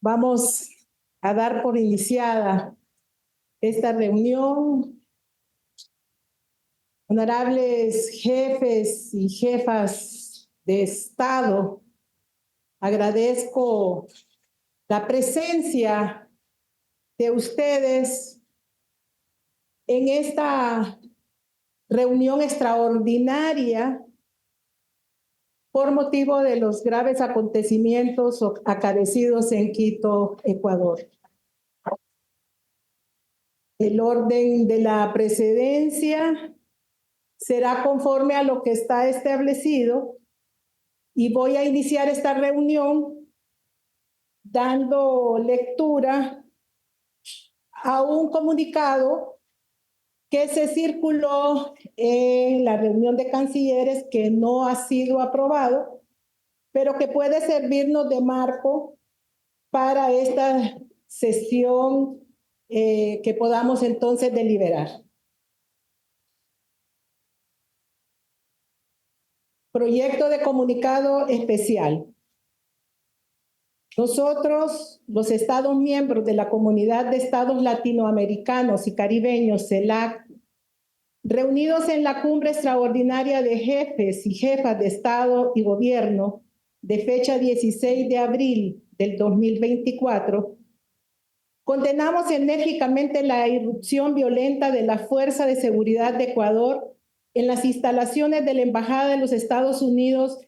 Vamos a dar por iniciada esta reunión. Honorables jefes y jefas de Estado, agradezco la presencia de ustedes en esta reunión extraordinaria por motivo de los graves acontecimientos acaecidos en Quito, Ecuador. El orden de la presidencia será conforme a lo que está establecido y voy a iniciar esta reunión dando lectura a un comunicado que se circuló en la reunión de cancilleres que no ha sido aprobado, pero que puede servirnos de marco para esta sesión que podamos entonces deliberar. Proyecto de comunicado especial. Nosotros, los Estados miembros de la Comunidad de Estados Latinoamericanos y Caribeños, CELAC, reunidos en la Cumbre Extraordinaria de Jefes y Jefas de Estado y Gobierno de fecha 16 de abril del 2024, condenamos enérgicamente la irrupción violenta de la Fuerza de Seguridad de Ecuador en las instalaciones de la Embajada de los Estados Unidos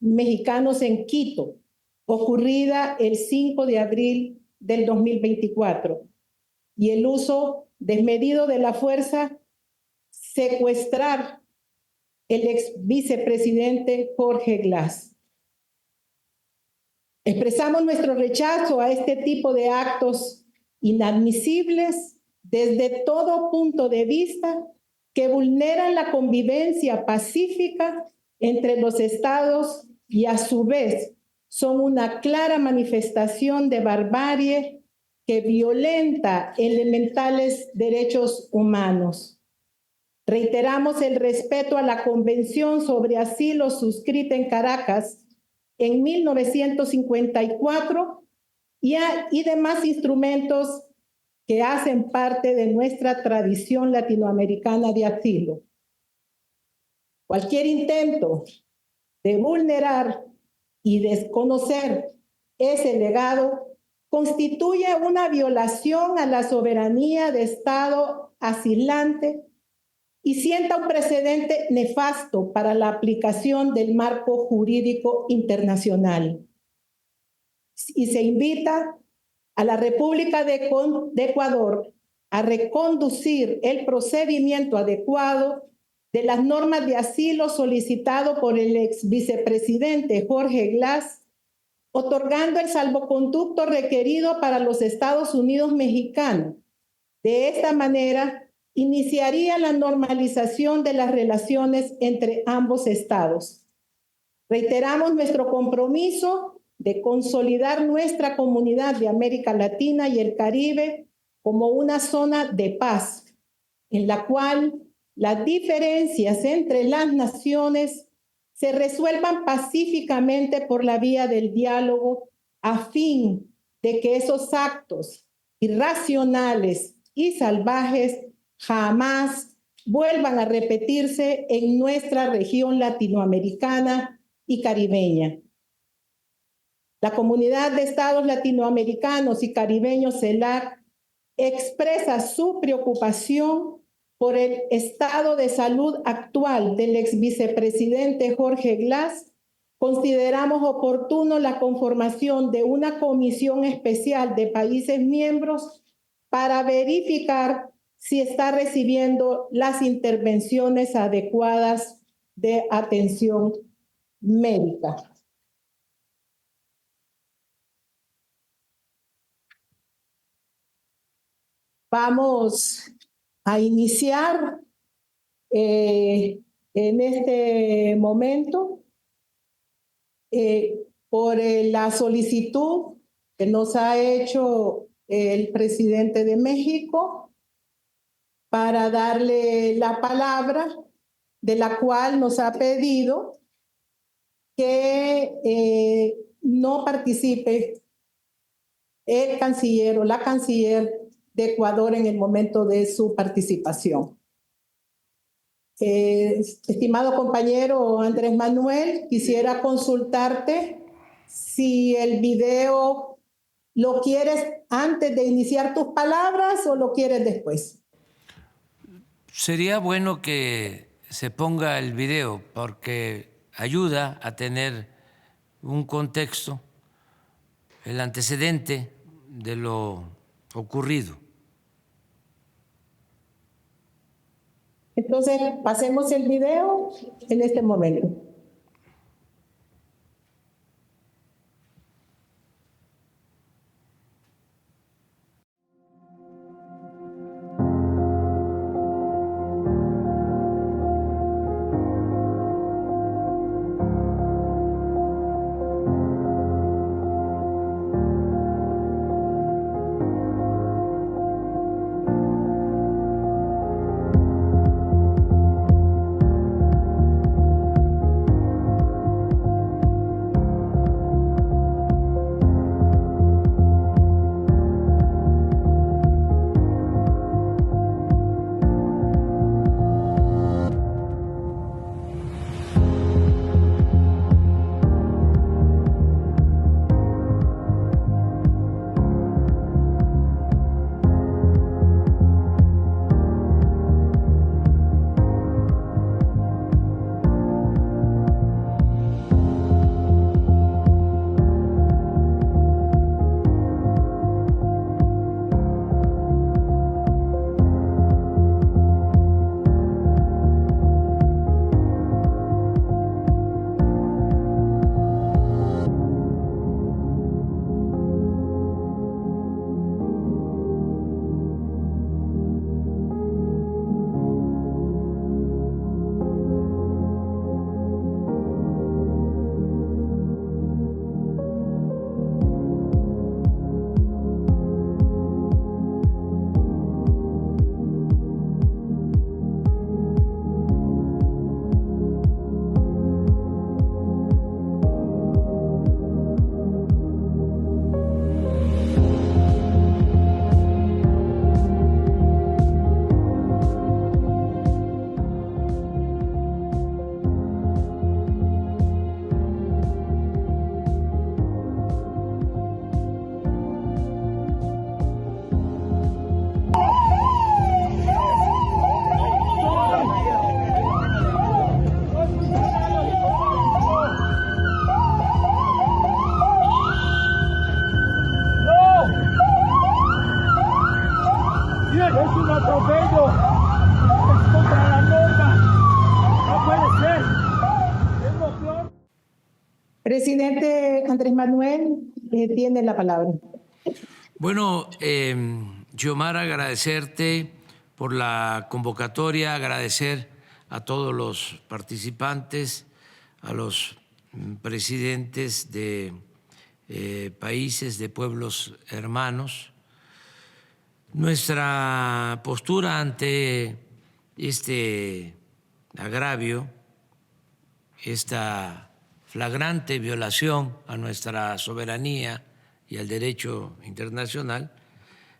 mexicanos en Quito, ocurrida el 5 de abril del 2024, y el uso desmedido de la fuerza, secuestrar el ex vicepresidente Jorge Glass. Expresamos nuestro rechazo a este tipo de actos inadmisibles desde todo punto de vista que vulneran la convivencia pacífica entre los estados y a su vez son una clara manifestación de barbarie que violenta elementales derechos humanos. Reiteramos el respeto a la Convención sobre Asilo suscrita en Caracas en 1954 y demás instrumentos que hacen parte de nuestra tradición latinoamericana de asilo. Cualquier intento de vulnerar y desconocer ese legado constituye una violación a la soberanía de Estado asilante y sienta un precedente nefasto para la aplicación del marco jurídico internacional. Y se invita a la República de Ecuador a reconducir el procedimiento adecuado de las normas de asilo solicitado por el ex vicepresidente Jorge Glass, otorgando el salvoconducto requerido para los Estados Unidos mexicanos. De esta manera, iniciaría la normalización de las relaciones entre ambos estados. Reiteramos nuestro compromiso de consolidar nuestra comunidad de América Latina y el Caribe como una zona de paz, en la cual las diferencias entre las naciones se resuelvan pacíficamente por la vía del diálogo a fin de que esos actos irracionales y salvajes jamás vuelvan a repetirse en nuestra región latinoamericana y caribeña. La Comunidad de Estados Latinoamericanos y Caribeños, CELAC, expresa su preocupación por el estado de salud actual del ex vicepresidente Jorge Glass. Consideramos oportuno la conformación de una comisión especial de países miembros para verificar si está recibiendo las intervenciones adecuadas de atención médica. Vamos a iniciar en este momento por la solicitud que nos ha hecho el presidente de México para darle la palabra, de la cual nos ha pedido que no participe el canciller o la canciller de Ecuador en el momento de su participación. Estimado compañero Andrés Manuel, quisiera consultarte si el video lo quieres antes de iniciar tus palabras o lo quieres después. Sería bueno que se ponga el video porque ayuda a tener un contexto, el antecedente de lo ocurrido. Entonces, pasemos el video en este momento. Es un atropello, es contra la norma, no puede ser, es lo peor. Presidente Andrés Manuel, tiene la palabra. Bueno, Xiomara, agradecerte por la convocatoria, agradecer a todos los participantes, a los presidentes de países, de pueblos hermanos. Nuestra postura ante este agravio, esta flagrante violación a nuestra soberanía y al derecho internacional,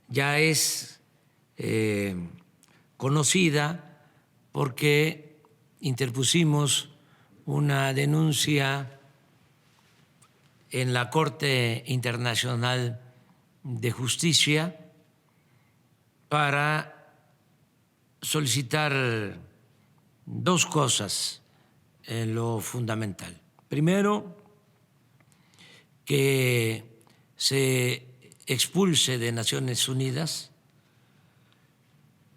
ya es conocida porque interpusimos una denuncia en la Corte Internacional de Justicia para solicitar dos cosas en lo fundamental. Primero, que se expulse de Naciones Unidas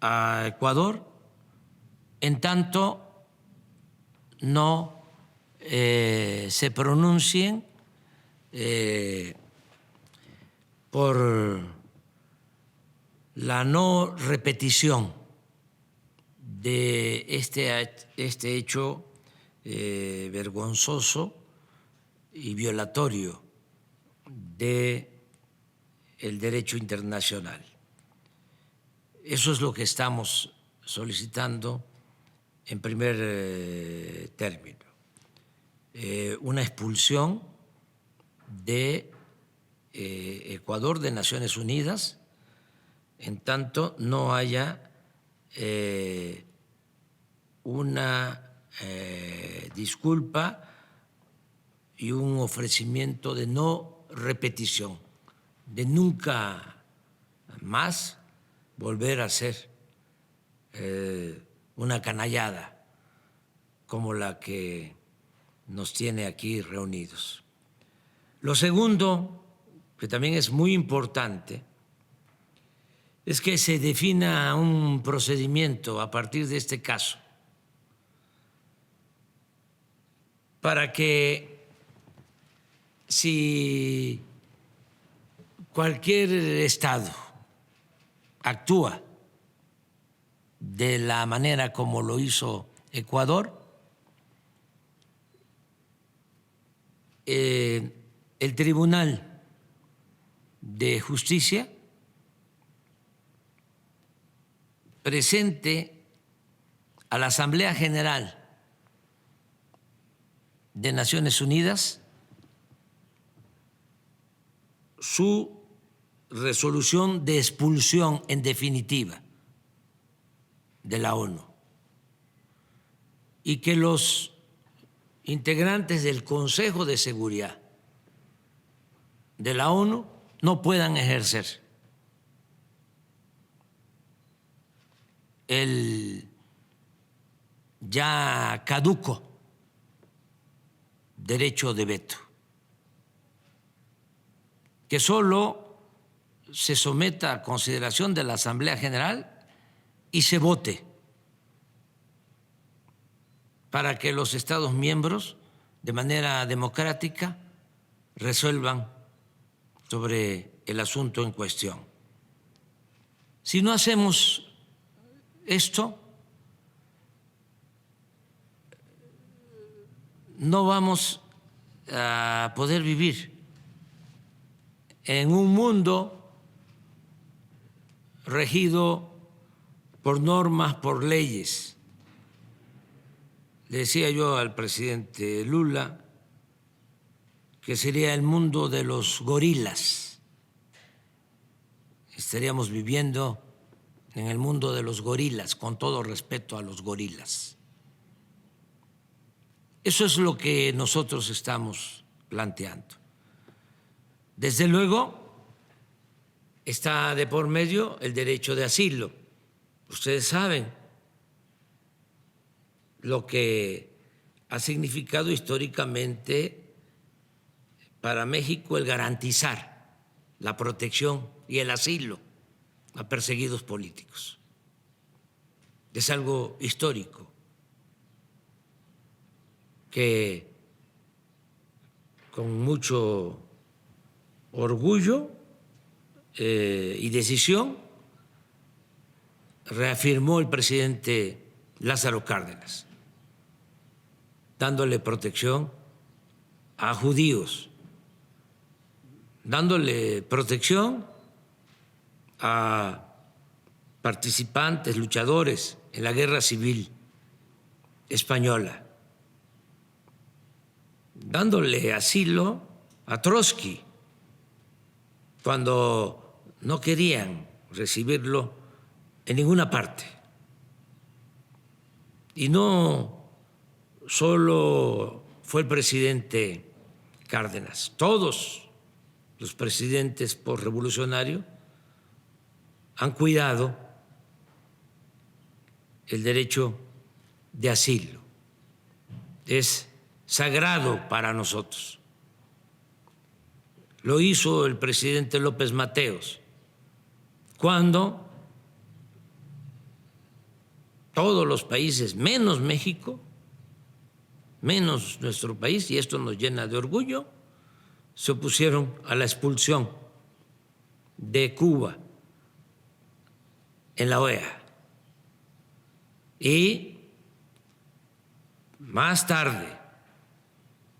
a Ecuador en tanto no se pronuncien por la no repetición de este hecho vergonzoso y violatorio del derecho internacional. Eso es lo que estamos solicitando en primer término. Una expulsión de Ecuador de Naciones Unidas, en tanto no haya una disculpa y un ofrecimiento de no repetición, de nunca más volver a ser una canallada como la que nos tiene aquí reunidos. Lo segundo, que también es muy importante, es que se defina un procedimiento a partir de este caso para que si cualquier Estado actúa de la manera como lo hizo Ecuador, el Tribunal de Justicia presente a la Asamblea General de Naciones Unidas su resolución de expulsión en definitiva de la ONU y que los integrantes del Consejo de Seguridad de la ONU no puedan ejercer el ya caduco derecho de veto, que solo se someta a consideración de la Asamblea General y se vote para que los Estados miembros de manera democrática resuelvan sobre el asunto en cuestión. Si no hacemos esto, no vamos a poder vivir en un mundo regido por normas, por leyes. Le decía yo al presidente Lula que sería el mundo de los gorilas. Estaríamos viviendo en el mundo de los gorilas, con todo respeto a los gorilas. Eso es lo que nosotros estamos planteando. Desde luego, está de por medio el derecho de asilo. Ustedes saben lo que ha significado históricamente para México el garantizar la protección y el asilo a perseguidos políticos. Es algo histórico que con mucho orgullo y decisión reafirmó el presidente Lázaro Cárdenas, dándole protección a judíos, dándole protección a participantes, luchadores en la Guerra Civil Española, dándole asilo a Trotsky cuando no querían recibirlo en ninguna parte. Y no solo fue el presidente Cárdenas, todos los presidentes posrevolucionarios han cuidado el derecho de asilo. Es sagrado para nosotros. Lo hizo el presidente López Mateos cuando todos los países, menos México, menos nuestro país, y esto nos llena de orgullo, se opusieron a la expulsión de Cuba en la OEA. Y más tarde,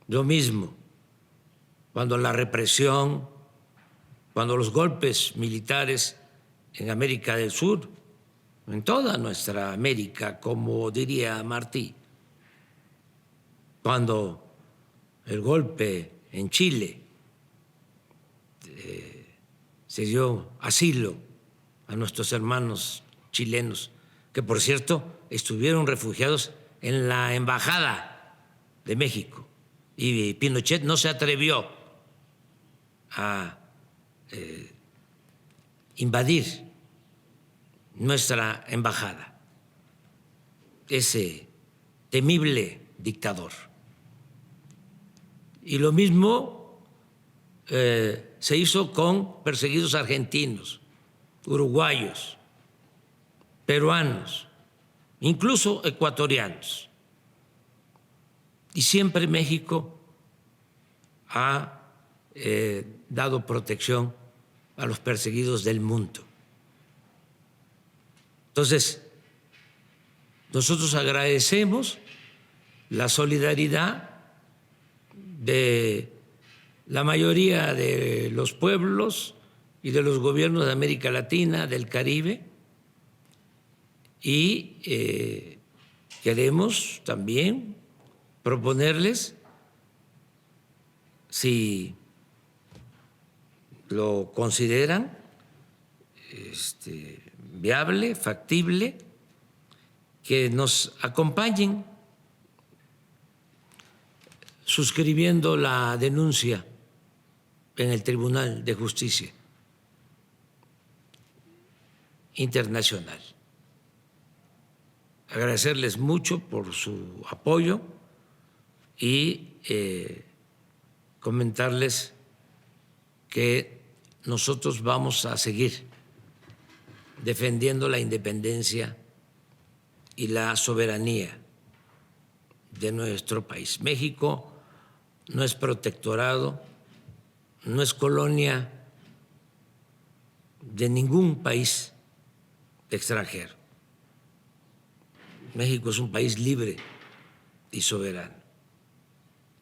lo mismo, cuando la represión, cuando los golpes militares en América del Sur, en toda nuestra América, como diría Martí, cuando el golpe en Chile, se dio asilo a nuestros hermanos chilenos, que por cierto estuvieron refugiados en la Embajada de México, y Pinochet no se atrevió a invadir nuestra embajada, ese temible dictador. Y lo mismo se hizo con perseguidos argentinos, uruguayos, peruanos, incluso ecuatorianos. Y siempre México ha dado protección a los perseguidos del mundo. Entonces, nosotros agradecemos la solidaridad de la mayoría de los pueblos y de los gobiernos de América Latina, del Caribe, y queremos también proponerles, si lo consideran viable, factible, que nos acompañen suscribiendo la denuncia en el Tribunal de Justicia Internacional. Agradecerles mucho por su apoyo y comentarles que nosotros vamos a seguir defendiendo la independencia y la soberanía de nuestro país. México no es protectorado, no es colonia de ningún país extranjero. México es un país libre y soberano.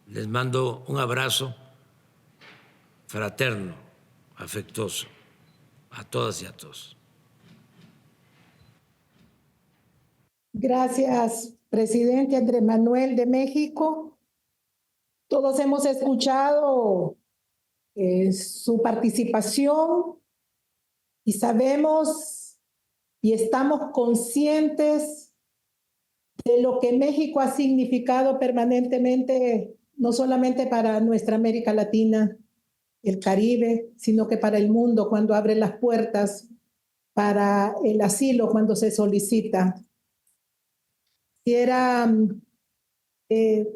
Les mando un abrazo fraterno, afectuoso, a todas y a todos. Gracias, presidente Andrés Manuel de México. Todos hemos escuchado su participación y sabemos y estamos conscientes de lo que México ha significado permanentemente, no solamente para nuestra América Latina, el Caribe, sino que para el mundo, cuando abre las puertas para el asilo, cuando se solicita. Quisiera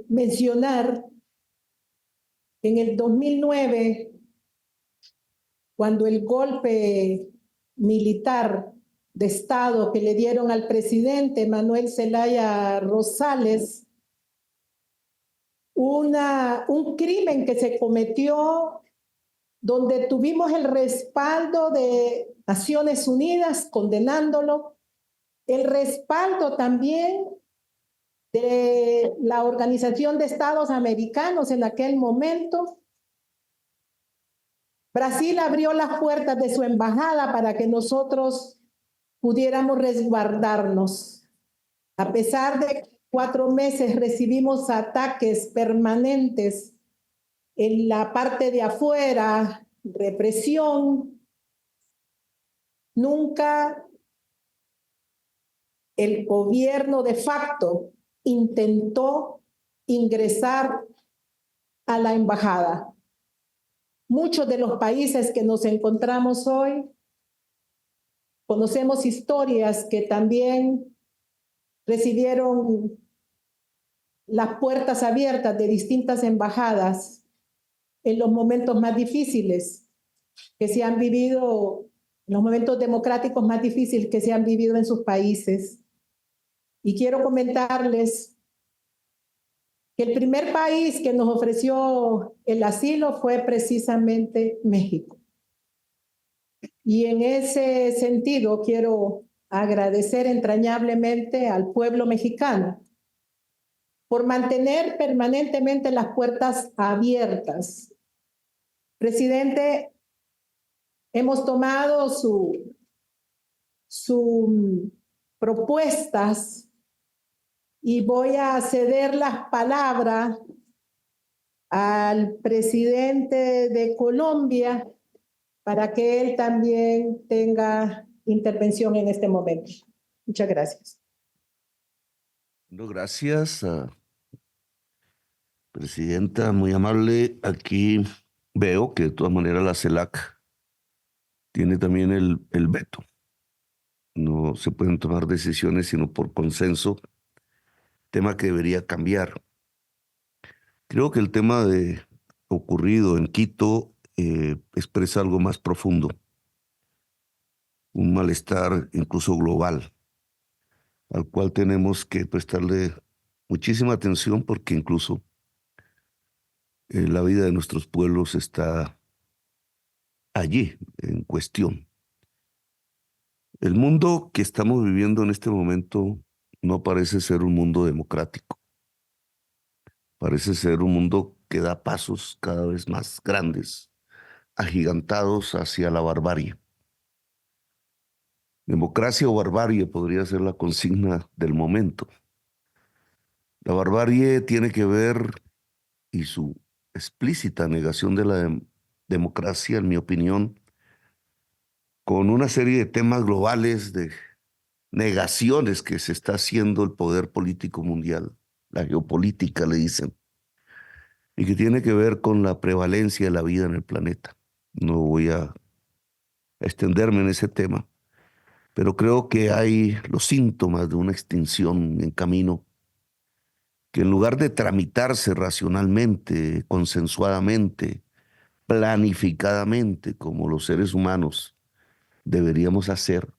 mencionar en el 2009, cuando el golpe militar de Estado que le dieron al presidente Manuel Zelaya Rosales, un crimen que se cometió donde tuvimos el respaldo de Naciones Unidas condenándolo, el respaldo también de la Organización de Estados Americanos en aquel momento. Brasil abrió las puertas de su embajada para que nosotros pudiéramos resguardarnos. A pesar de que 4 meses recibimos ataques permanentes en la parte de afuera, represión, nunca el gobierno de facto intentó ingresar a la embajada. Muchos de los países que nos encontramos hoy conocemos historias que también recibieron las puertas abiertas de distintas embajadas en los momentos más difíciles que se han vivido, en los momentos democráticos más difíciles que se han vivido en sus países. Y quiero comentarles que el primer país que nos ofreció el asilo fue precisamente México. Y en ese sentido quiero agradecer entrañablemente al pueblo mexicano por mantener permanentemente las puertas abiertas. Presidente, hemos tomado sus propuestas y voy a ceder las palabras al presidente de Colombia, para que él también tenga intervención en este momento. Muchas gracias. No, gracias, presidenta, muy amable. Aquí veo que de todas maneras la CELAC tiene también el veto. No se pueden tomar decisiones sino por consenso, tema que debería cambiar. Creo que el tema de ocurrido en Quito expresa algo más profundo, un malestar incluso global, al cual tenemos que prestarle muchísima atención porque incluso la vida de nuestros pueblos está allí en cuestión. El mundo que estamos viviendo en este momento no parece ser un mundo democrático. Parece ser un mundo que da pasos cada vez más grandes, agigantados hacia la barbarie. Democracia o barbarie podría ser la consigna del momento. La barbarie tiene que ver, y su explícita negación de la democracia, en mi opinión, con una serie de temas globales, de negaciones que se está haciendo el poder político mundial, la geopolítica le dicen, y que tiene que ver con la prevalencia de la vida en el planeta. No voy a extenderme en ese tema, pero creo que hay los síntomas de una extinción en camino que en lugar de tramitarse racionalmente, consensuadamente, planificadamente, como los seres humanos deberíamos hacer,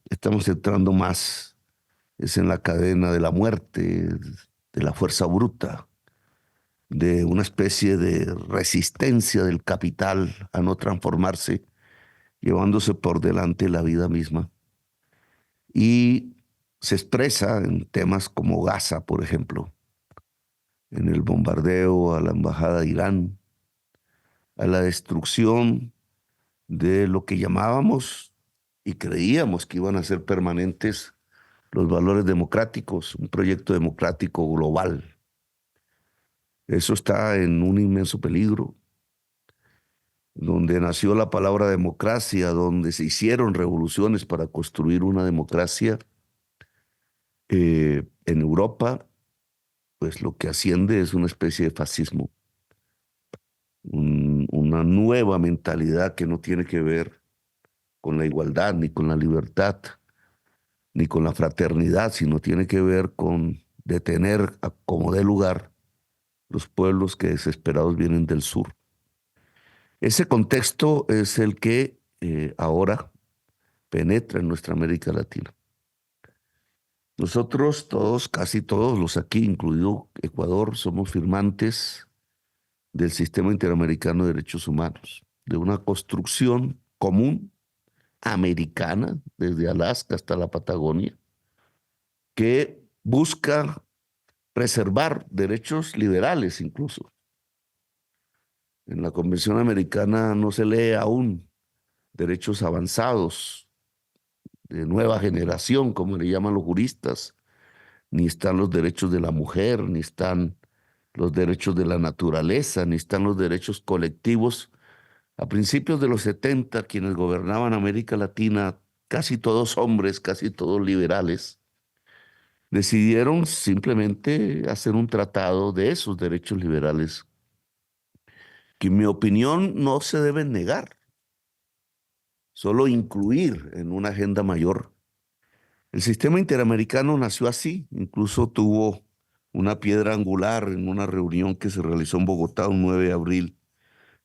estamos entrando más es en la cadena de la muerte, de la fuerza bruta, de una especie de resistencia del capital a no transformarse, llevándose por delante la vida misma. Y se expresa en temas como Gaza, por ejemplo, en el bombardeo a la embajada de Irán, a la destrucción de lo que llamábamos y creíamos que iban a ser permanentes los valores democráticos, un proyecto democrático global. Eso está en un inmenso peligro, donde nació la palabra democracia, donde se hicieron revoluciones para construir una democracia. En Europa, pues lo que asciende es una especie de fascismo, una nueva mentalidad que no tiene que ver con la igualdad, ni con la libertad, ni con la fraternidad, sino tiene que ver con detener a como dé lugar los pueblos que desesperados vienen del sur. Ese contexto es el que ahora penetra en nuestra América Latina. Nosotros todos, casi todos los aquí, incluido Ecuador, somos firmantes del Sistema Interamericano de Derechos Humanos, de una construcción común americana, desde Alaska hasta la Patagonia, que busca preservar derechos liberales incluso. En la Convención Americana no se lee aún derechos avanzados, de nueva generación, como le llaman los juristas, ni están los derechos de la mujer, ni están los derechos de la naturaleza, ni están los derechos colectivos. A principios de los 70, quienes gobernaban América Latina, casi todos hombres, casi todos liberales, decidieron simplemente hacer un tratado de esos derechos liberales, que en mi opinión no se deben negar, solo incluir en una agenda mayor. El sistema interamericano nació así, incluso tuvo una piedra angular en una reunión que se realizó en Bogotá un 9 de abril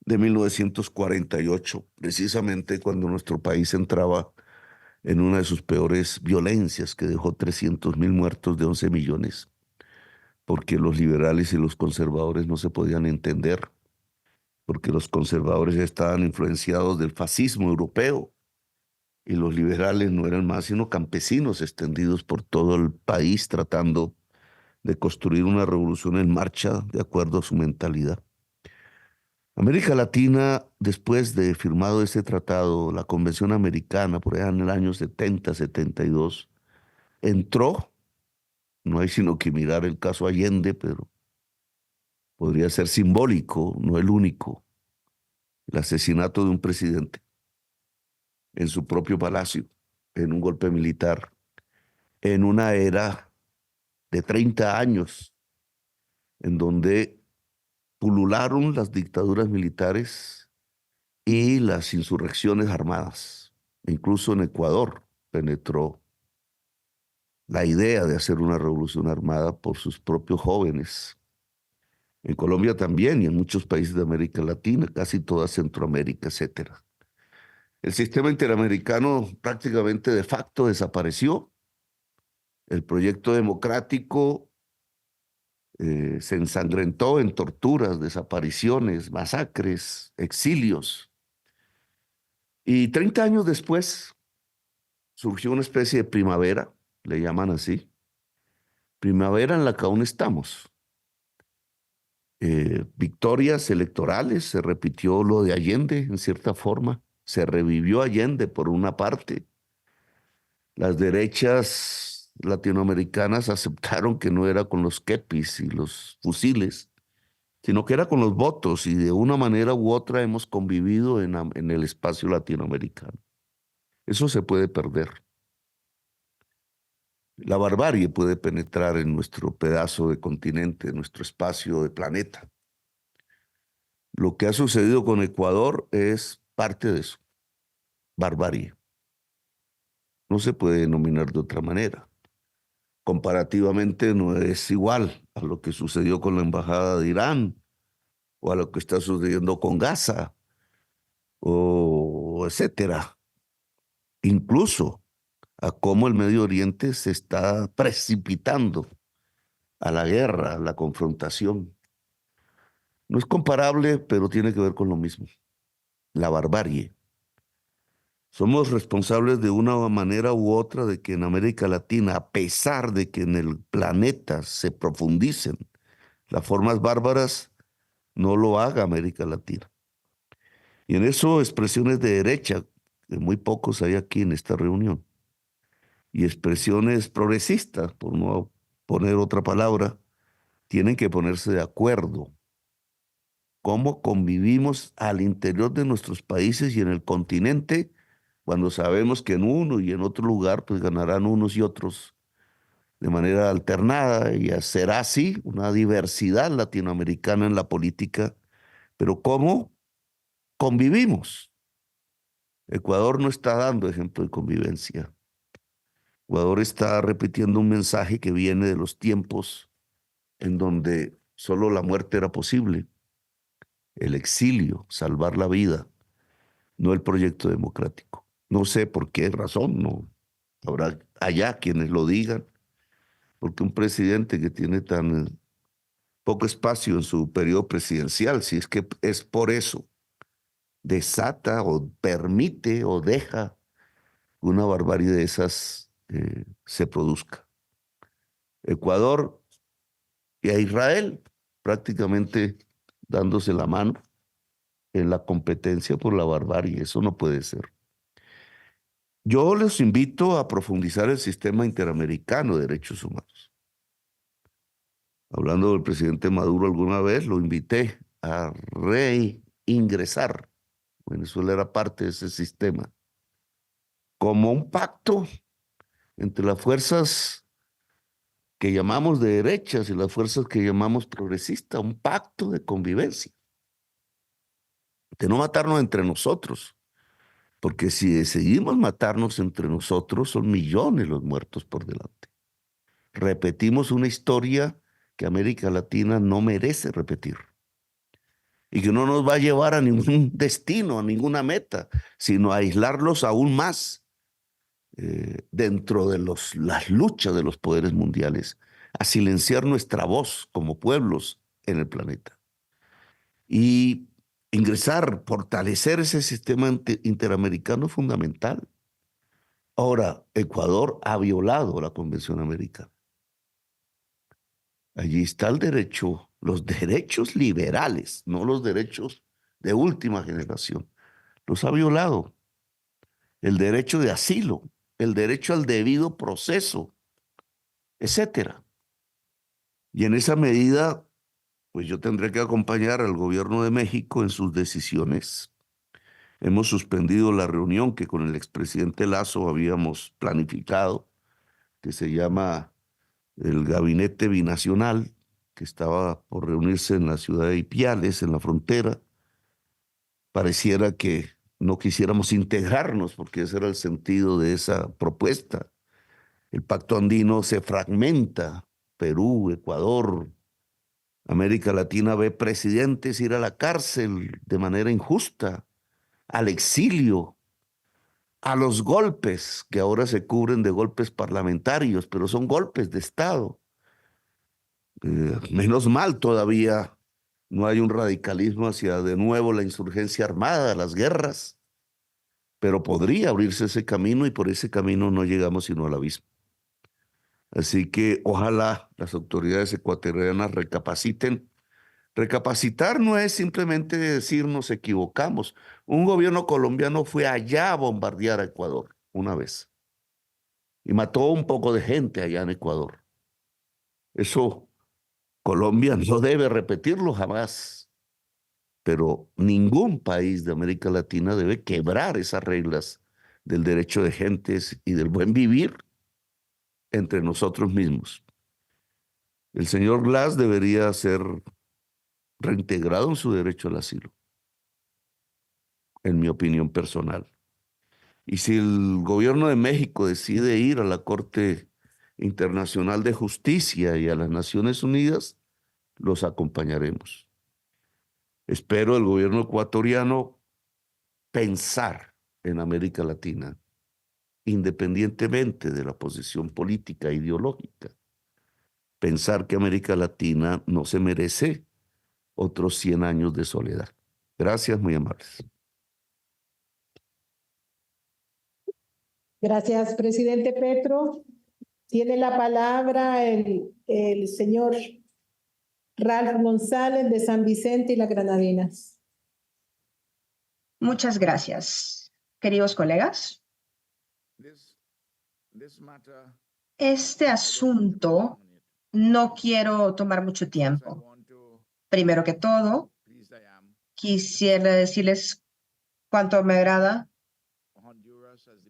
de 1948, precisamente cuando nuestro país entraba en una de sus peores violencias que dejó 300,000 muertos de 11 millones, porque los liberales y los conservadores no se podían entender, porque los conservadores estaban influenciados del fascismo europeo y los liberales no eran más sino campesinos extendidos por todo el país tratando de construir una revolución en marcha de acuerdo a su mentalidad. América Latina, después de firmado ese tratado, la Convención Americana, por allá en el año 70, 72, entró, no hay sino que mirar el caso Allende, pero podría ser simbólico, no el único, el asesinato de un presidente en su propio palacio, en un golpe militar, en una era de 30 años, en donde pulularon las dictaduras militares y las insurrecciones armadas. Incluso en Ecuador penetró la idea de hacer una revolución armada por sus propios jóvenes. En Colombia también y en muchos países de América Latina, casi toda Centroamérica, etcétera. El sistema interamericano prácticamente de facto desapareció. El proyecto democrático se ensangrentó en torturas, desapariciones, masacres, exilios. Y 30 años después surgió una especie de primavera, le llaman así, primavera en la que aún estamos. Victorias electorales, se repitió lo de Allende en cierta forma, se revivió Allende por una parte. Las derechas latinoamericanas aceptaron que no era con los kepis y los fusiles, sino que era con los votos, y de una manera u otra hemos convivido en el espacio latinoamericano. Eso se puede perder. La barbarie puede penetrar en nuestro pedazo de continente, en nuestro espacio de planeta. Lo que ha sucedido con Ecuador es parte de eso, barbarie. No se puede denominar de otra manera. Comparativamente no es igual a lo que sucedió con la embajada de Irán o a lo que está sucediendo con Gaza o etcétera. Incluso a cómo el Medio Oriente se está precipitando a la guerra, a la confrontación. No es comparable, pero tiene que ver con lo mismo, la barbarie. Somos responsables de una manera u otra de que en América Latina, a pesar de que en el planeta se profundicen las formas bárbaras, no lo haga América Latina. Y en eso expresiones de derecha, que muy pocos hay aquí en esta reunión, y expresiones progresistas, por no poner otra palabra, tienen que ponerse de acuerdo. Cómo convivimos al interior de nuestros países y en el continente, cuando sabemos que en uno y en otro lugar pues ganarán unos y otros de manera alternada, y será así una diversidad latinoamericana en la política, pero cómo convivimos. Ecuador no está dando ejemplo de convivencia. Ecuador está repitiendo un mensaje que viene de los tiempos en donde solo la muerte era posible, el exilio, salvar la vida, no el proyecto democrático. No sé por qué razón, no habrá allá quienes lo digan, porque un presidente que tiene tan poco espacio en su periodo presidencial, si es que es por eso, desata o permite o deja una barbarie de esas se produzca. Ecuador y a Israel prácticamente dándose la mano en la competencia por la barbarie. Eso no puede ser. Yo les invito a profundizar el sistema interamericano de derechos humanos. Hablando del presidente Maduro alguna vez, lo invité a reingresar. Venezuela era parte de ese sistema, como un pacto entre las fuerzas que llamamos de derechas y las fuerzas que llamamos progresistas, un pacto de convivencia, de no matarnos entre nosotros, porque si decidimos matarnos entre nosotros, son millones los muertos por delante. Repetimos una historia que América Latina no merece repetir y que no nos va a llevar a ningún destino, a ninguna meta, sino a aislarlos aún más dentro de las luchas de los poderes mundiales, a silenciar nuestra voz como pueblos en el planeta. Y ingresar, fortalecer ese sistema interamericano es fundamental. Ahora, Ecuador ha violado la Convención Americana. Allí está el derecho, los derechos liberales, no los derechos de última generación. Los ha violado. El derecho de asilo, el derecho al debido proceso, etcétera. Y en esa medida, pues yo tendré que acompañar al gobierno de México en sus decisiones Hemos suspendido la reunión que con el expresidente Lazo habíamos planificado, que se llama el Gabinete Binacional, que estaba por reunirse en la ciudad de Ipiales, en la frontera. Pareciera que no quisiéramos integrarnos, porque ese era el sentido de esa propuesta. El pacto andino se fragmenta. Perú, Ecuador, América Latina ve presidentes ir a la cárcel de manera injusta, al exilio, a los golpes, que ahora se cubren de golpes parlamentarios, pero son golpes de Estado. Menos mal todavía no hay un radicalismo hacia de nuevo la insurgencia armada, las guerras, pero podría abrirse ese camino y por ese camino no llegamos sino al abismo. Así que ojalá las autoridades ecuatorianas recapaciten. Recapacitar no es simplemente decir nos equivocamos. Un gobierno colombiano fue allá a bombardear a Ecuador una vez y mató un poco de gente allá en Ecuador. Eso Colombia no debe repetirlo jamás, pero ningún país de América Latina debe quebrar esas reglas del derecho de gentes y del buen vivir entre nosotros mismos. El señor Glass debería ser reintegrado en su derecho al asilo, en mi opinión personal. Y si el gobierno de México decide ir a la Corte Internacional de Justicia y a las Naciones Unidas, los acompañaremos. Espero el gobierno ecuatoriano pensar en América Latina, independientemente de la posición política e ideológica. Pensar que América Latina no se merece otros 100 años de soledad. Gracias, muy amables. Gracias, presidente Petro. Tiene la palabra el señor Ralph González de San Vicente y las Granadinas. Muchas gracias, queridos colegas. Este asunto no quiero tomar mucho tiempo. Primero que todo, quisiera decirles cuánto me agrada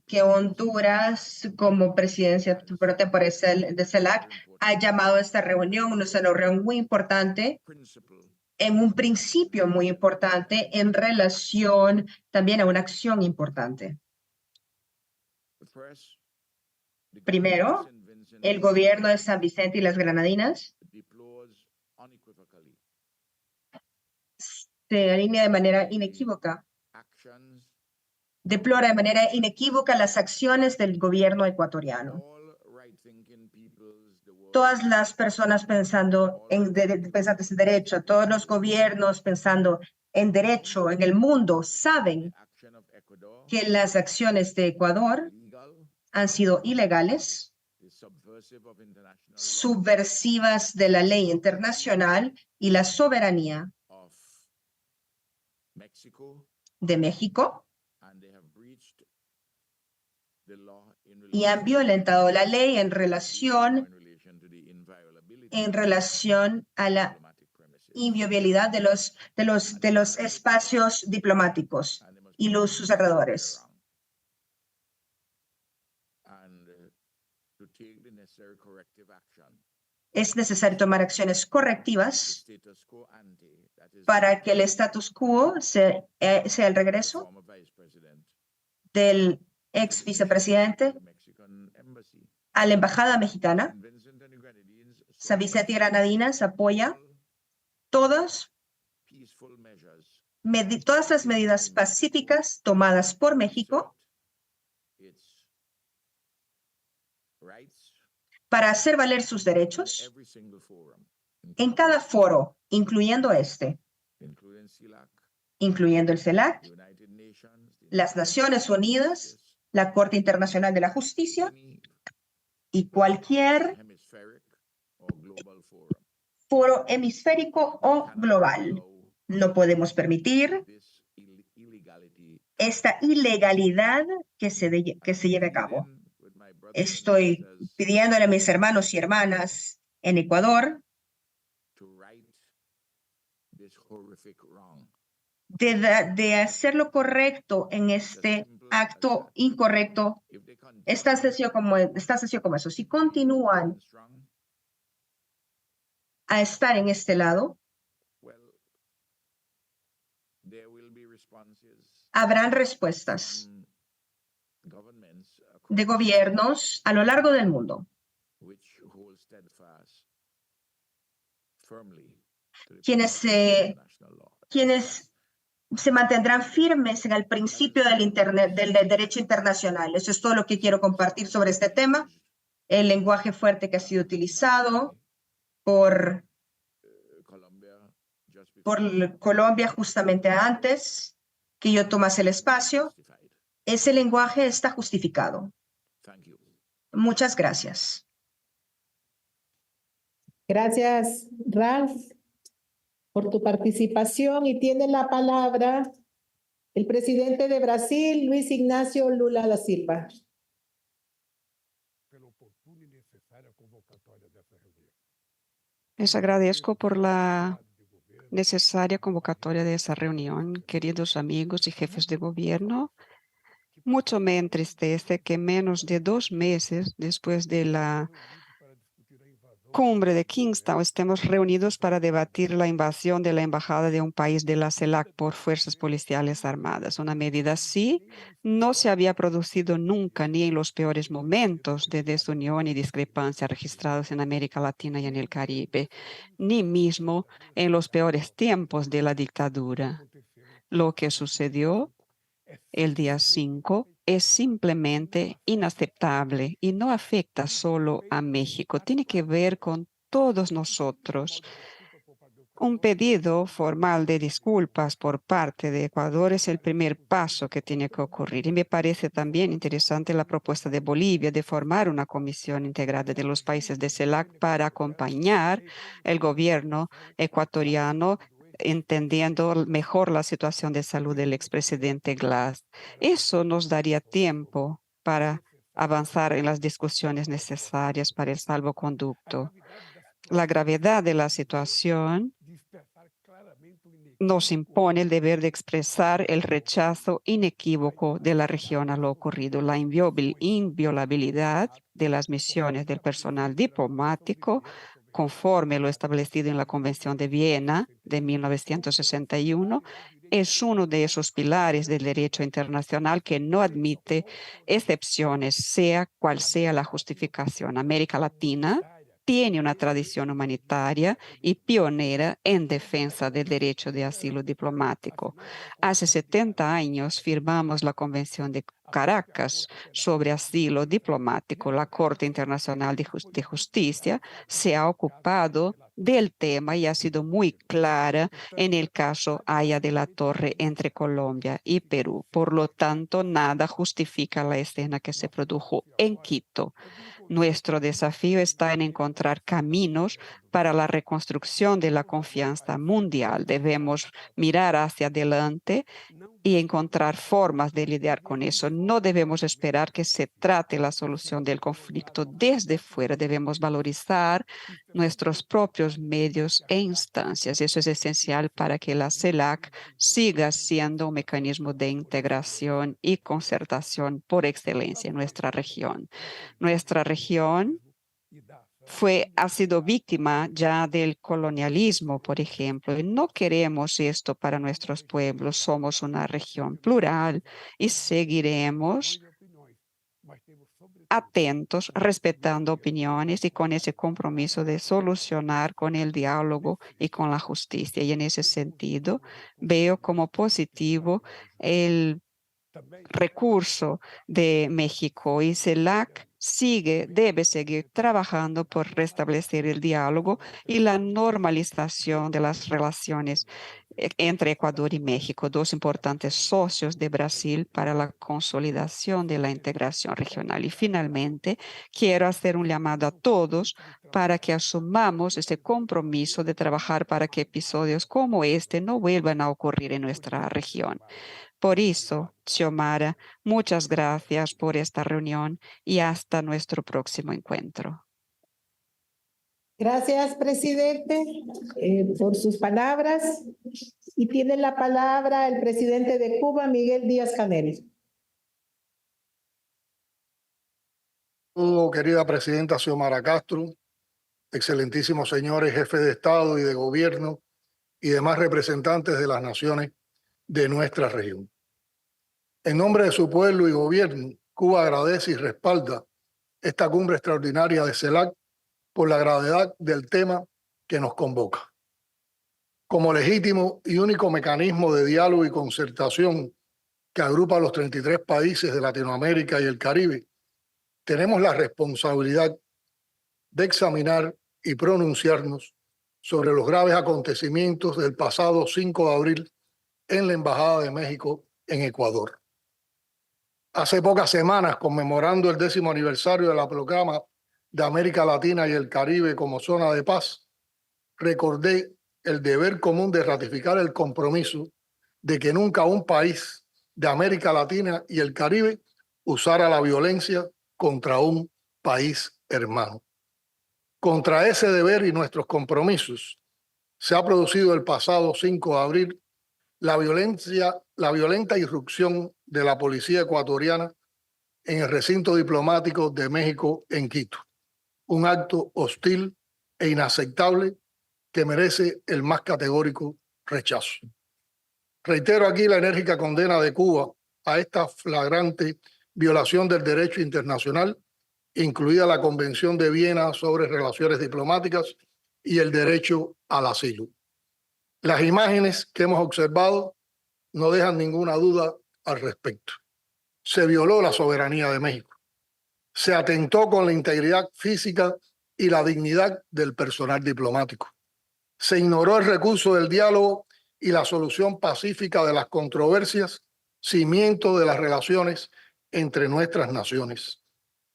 que Honduras, como presidencia temporal de CELAC, ha llamado a esta reunión, una reunión muy importante, en un principio muy importante, en relación también a una acción importante. Primero, el gobierno de San Vicente y las Granadinas se alinea de manera inequívoca, deplora de manera inequívoca las acciones del gobierno ecuatoriano. Todas las personas pensando pensantes en derecho, todos los gobiernos pensando en derecho en el mundo saben que las acciones de Ecuador han sido ilegales, subversivas de la ley internacional y la soberanía de México, y han violentado la ley en relación a la inviolabilidad de los espacios diplomáticos y sus alrededores. Es necesario tomar acciones correctivas para que el status quo sea el regreso del ex vicepresidente a la embajada mexicana. San Vicente y Granadinas apoya todas las medidas pacíficas tomadas por México para hacer valer sus derechos en cada foro, incluyendo incluyendo el CELAC, las Naciones Unidas, la Corte Internacional de la Justicia y cualquier foro hemisférico o global. No podemos permitir esta ilegalidad que se lleve a cabo. Estoy pidiéndole a mis hermanos y hermanas en Ecuador de hacer lo correcto en este acto incorrecto, es tan sencillo como eso. Si continúan a estar en este lado, habrán respuestas de gobiernos a lo largo del mundo quienes se mantendrán firmes en el principio del derecho internacional. Eso es todo lo que quiero compartir sobre este tema. El lenguaje fuerte que ha sido utilizado por Colombia justamente antes que yo tomase el espacio, ese lenguaje está justificado. Muchas gracias. Gracias, Ralph, por tu participación. Y tiene la palabra el presidente de Brasil, Luis Ignacio Lula da Silva. Les agradezco por la necesaria convocatoria de esa reunión, queridos amigos y jefes de gobierno. Mucho me entristece que menos de 2 meses después de la cumbre de Kingstown estemos reunidos para debatir la invasión de la embajada de un país de la CELAC por fuerzas policiales armadas. Una medida así no se había producido nunca, ni en los peores momentos de desunión y discrepancia registrados en América Latina y en el Caribe, ni mismo en los peores tiempos de la dictadura. Lo que sucedió el día 5 es simplemente inaceptable y no afecta solo a México, tiene que ver con todos nosotros. Un pedido formal de disculpas por parte de Ecuador es el primer paso que tiene que ocurrir. Y me parece también interesante la propuesta de Bolivia de formar una comisión integrada de los países de CELAC para acompañar el gobierno ecuatoriano entendiendo mejor la situación de salud del expresidente Glass. Eso nos daría tiempo para avanzar en las discusiones necesarias para el salvoconducto. La gravedad de la situación nos impone el deber de expresar el rechazo inequívoco de la región a lo ocurrido, la inviolabilidad de las misiones del personal diplomático, conforme lo establecido en la Convención de Viena de 1961, es uno de esos pilares del derecho internacional que no admite excepciones, sea cual sea la justificación. América Latina tiene una tradición humanitaria y pionera en defensa del derecho de asilo diplomático. Hace 70 años firmamos la Convención de Caracas sobre asilo diplomático. La Corte Internacional de Justicia se ha ocupado del tema y ha sido muy clara en el caso Haya de la Torre entre Colombia y Perú. Por lo tanto, nada justifica la escena que se produjo en Quito. Nuestro desafío está en encontrar caminos para la reconstrucción de la confianza mundial. Debemos mirar hacia adelante y encontrar formas de lidiar con eso. No debemos esperar que se trate la solución del conflicto desde fuera. Debemos valorizar nuestros propios medios e instancias. Eso es esencial para que la CELAC siga siendo un mecanismo de integración y concertación por excelencia en nuestra región. Nuestra región ha sido víctima ya del colonialismo, por ejemplo, y no queremos esto para nuestros pueblos. Somos una región plural y seguiremos atentos, respetando opiniones y con ese compromiso de solucionar con el diálogo y con la justicia. Y en ese sentido, veo como positivo el recurso de México y CELAC debe seguir trabajando por restablecer el diálogo y la normalización de las relaciones entre Ecuador y México, dos importantes socios de Brasil para la consolidación de la integración regional. Y finalmente, quiero hacer un llamado a todos para que asumamos ese compromiso de trabajar para que episodios como este no vuelvan a ocurrir en nuestra región. Por eso, Xiomara, muchas gracias por esta reunión y hasta nuestro próximo encuentro. Gracias, presidente, por sus palabras. Y tiene la palabra el presidente de Cuba, Miguel Díaz-Canel. Querida presidenta Xiomara Castro, excelentísimos señores jefes de Estado y de Gobierno y demás representantes de las naciones de nuestra región. En nombre de su pueblo y gobierno, Cuba agradece y respalda esta cumbre extraordinaria de CELAC por la gravedad del tema que nos convoca. Como legítimo y único mecanismo de diálogo y concertación que agrupa a los 33 países de Latinoamérica y el Caribe, tenemos la responsabilidad de examinar y pronunciarnos sobre los graves acontecimientos del pasado 5 de abril en la Embajada de México en Ecuador. Hace pocas semanas, conmemorando el 10º aniversario de la proclama de América Latina y el Caribe como zona de paz, recordé el deber común de ratificar el compromiso de que nunca un país de América Latina y el Caribe usara la violencia contra un país hermano. Contra ese deber y nuestros compromisos se ha producido el pasado 5 de abril la violenta irrupción de la policía ecuatoriana en el recinto diplomático de México en Quito. Un acto hostil e inaceptable que merece el más categórico rechazo. Reitero aquí la enérgica condena de Cuba a esta flagrante violación del derecho internacional, incluida la Convención de Viena sobre Relaciones Diplomáticas y el derecho al asilo. Las imágenes que hemos observado no dejan ninguna duda al respecto. Se violó la soberanía de México. Se atentó con la integridad física y la dignidad del personal diplomático. Se ignoró el recurso del diálogo y la solución pacífica de las controversias, cimiento de las relaciones entre nuestras naciones.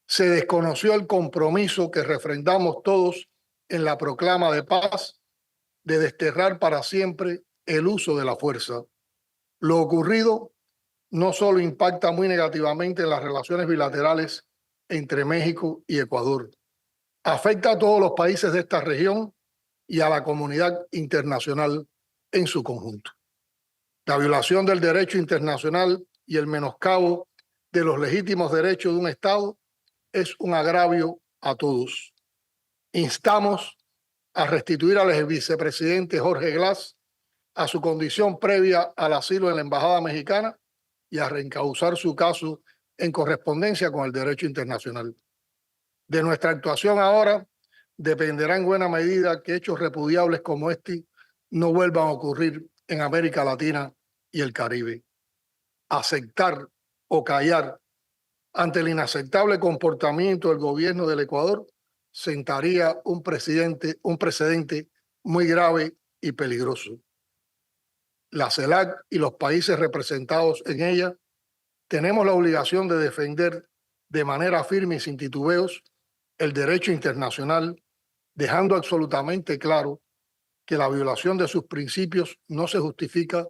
Se desconoció el compromiso que refrendamos todos en la proclama de paz de desterrar para siempre el uso de la fuerza. Lo ocurrido no solo impacta muy negativamente en las relaciones bilaterales entre México y Ecuador, afecta a todos los países de esta región y a la comunidad internacional en su conjunto. La violación del derecho internacional y el menoscabo de los legítimos derechos de un Estado es un agravio a todos. Instamos a restituir al vicepresidente Jorge Glass a su condición previa al asilo en la Embajada Mexicana y a reencauzar su caso en correspondencia con el derecho internacional. De nuestra actuación ahora dependerá en buena medida que hechos repudiables como este no vuelvan a ocurrir en América Latina y el Caribe. Aceptar o callar ante el inaceptable comportamiento del gobierno del Ecuador sentaría un precedente muy grave y peligroso. La CELAC y los países representados en ella tenemos la obligación de defender de manera firme y sin titubeos el derecho internacional, dejando absolutamente claro que la violación de sus principios no se justifica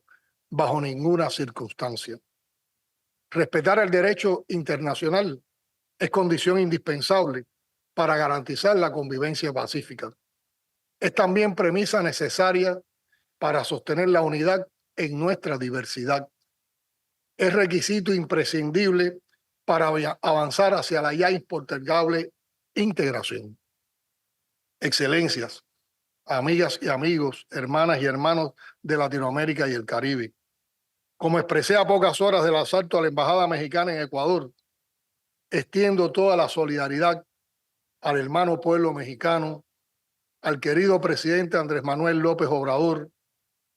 bajo ninguna circunstancia. Respetar el derecho internacional es condición indispensable para garantizar la convivencia pacífica. Es también premisa necesaria para sostener la unidad en nuestra diversidad. Es requisito imprescindible para avanzar hacia la ya impostergable integración. Excelencias, amigas y amigos, hermanas y hermanos de Latinoamérica y el Caribe. Como expresé a pocas horas del asalto a la Embajada Mexicana en Ecuador, extiendo toda la solidaridad al hermano pueblo mexicano, al querido presidente Andrés Manuel López Obrador,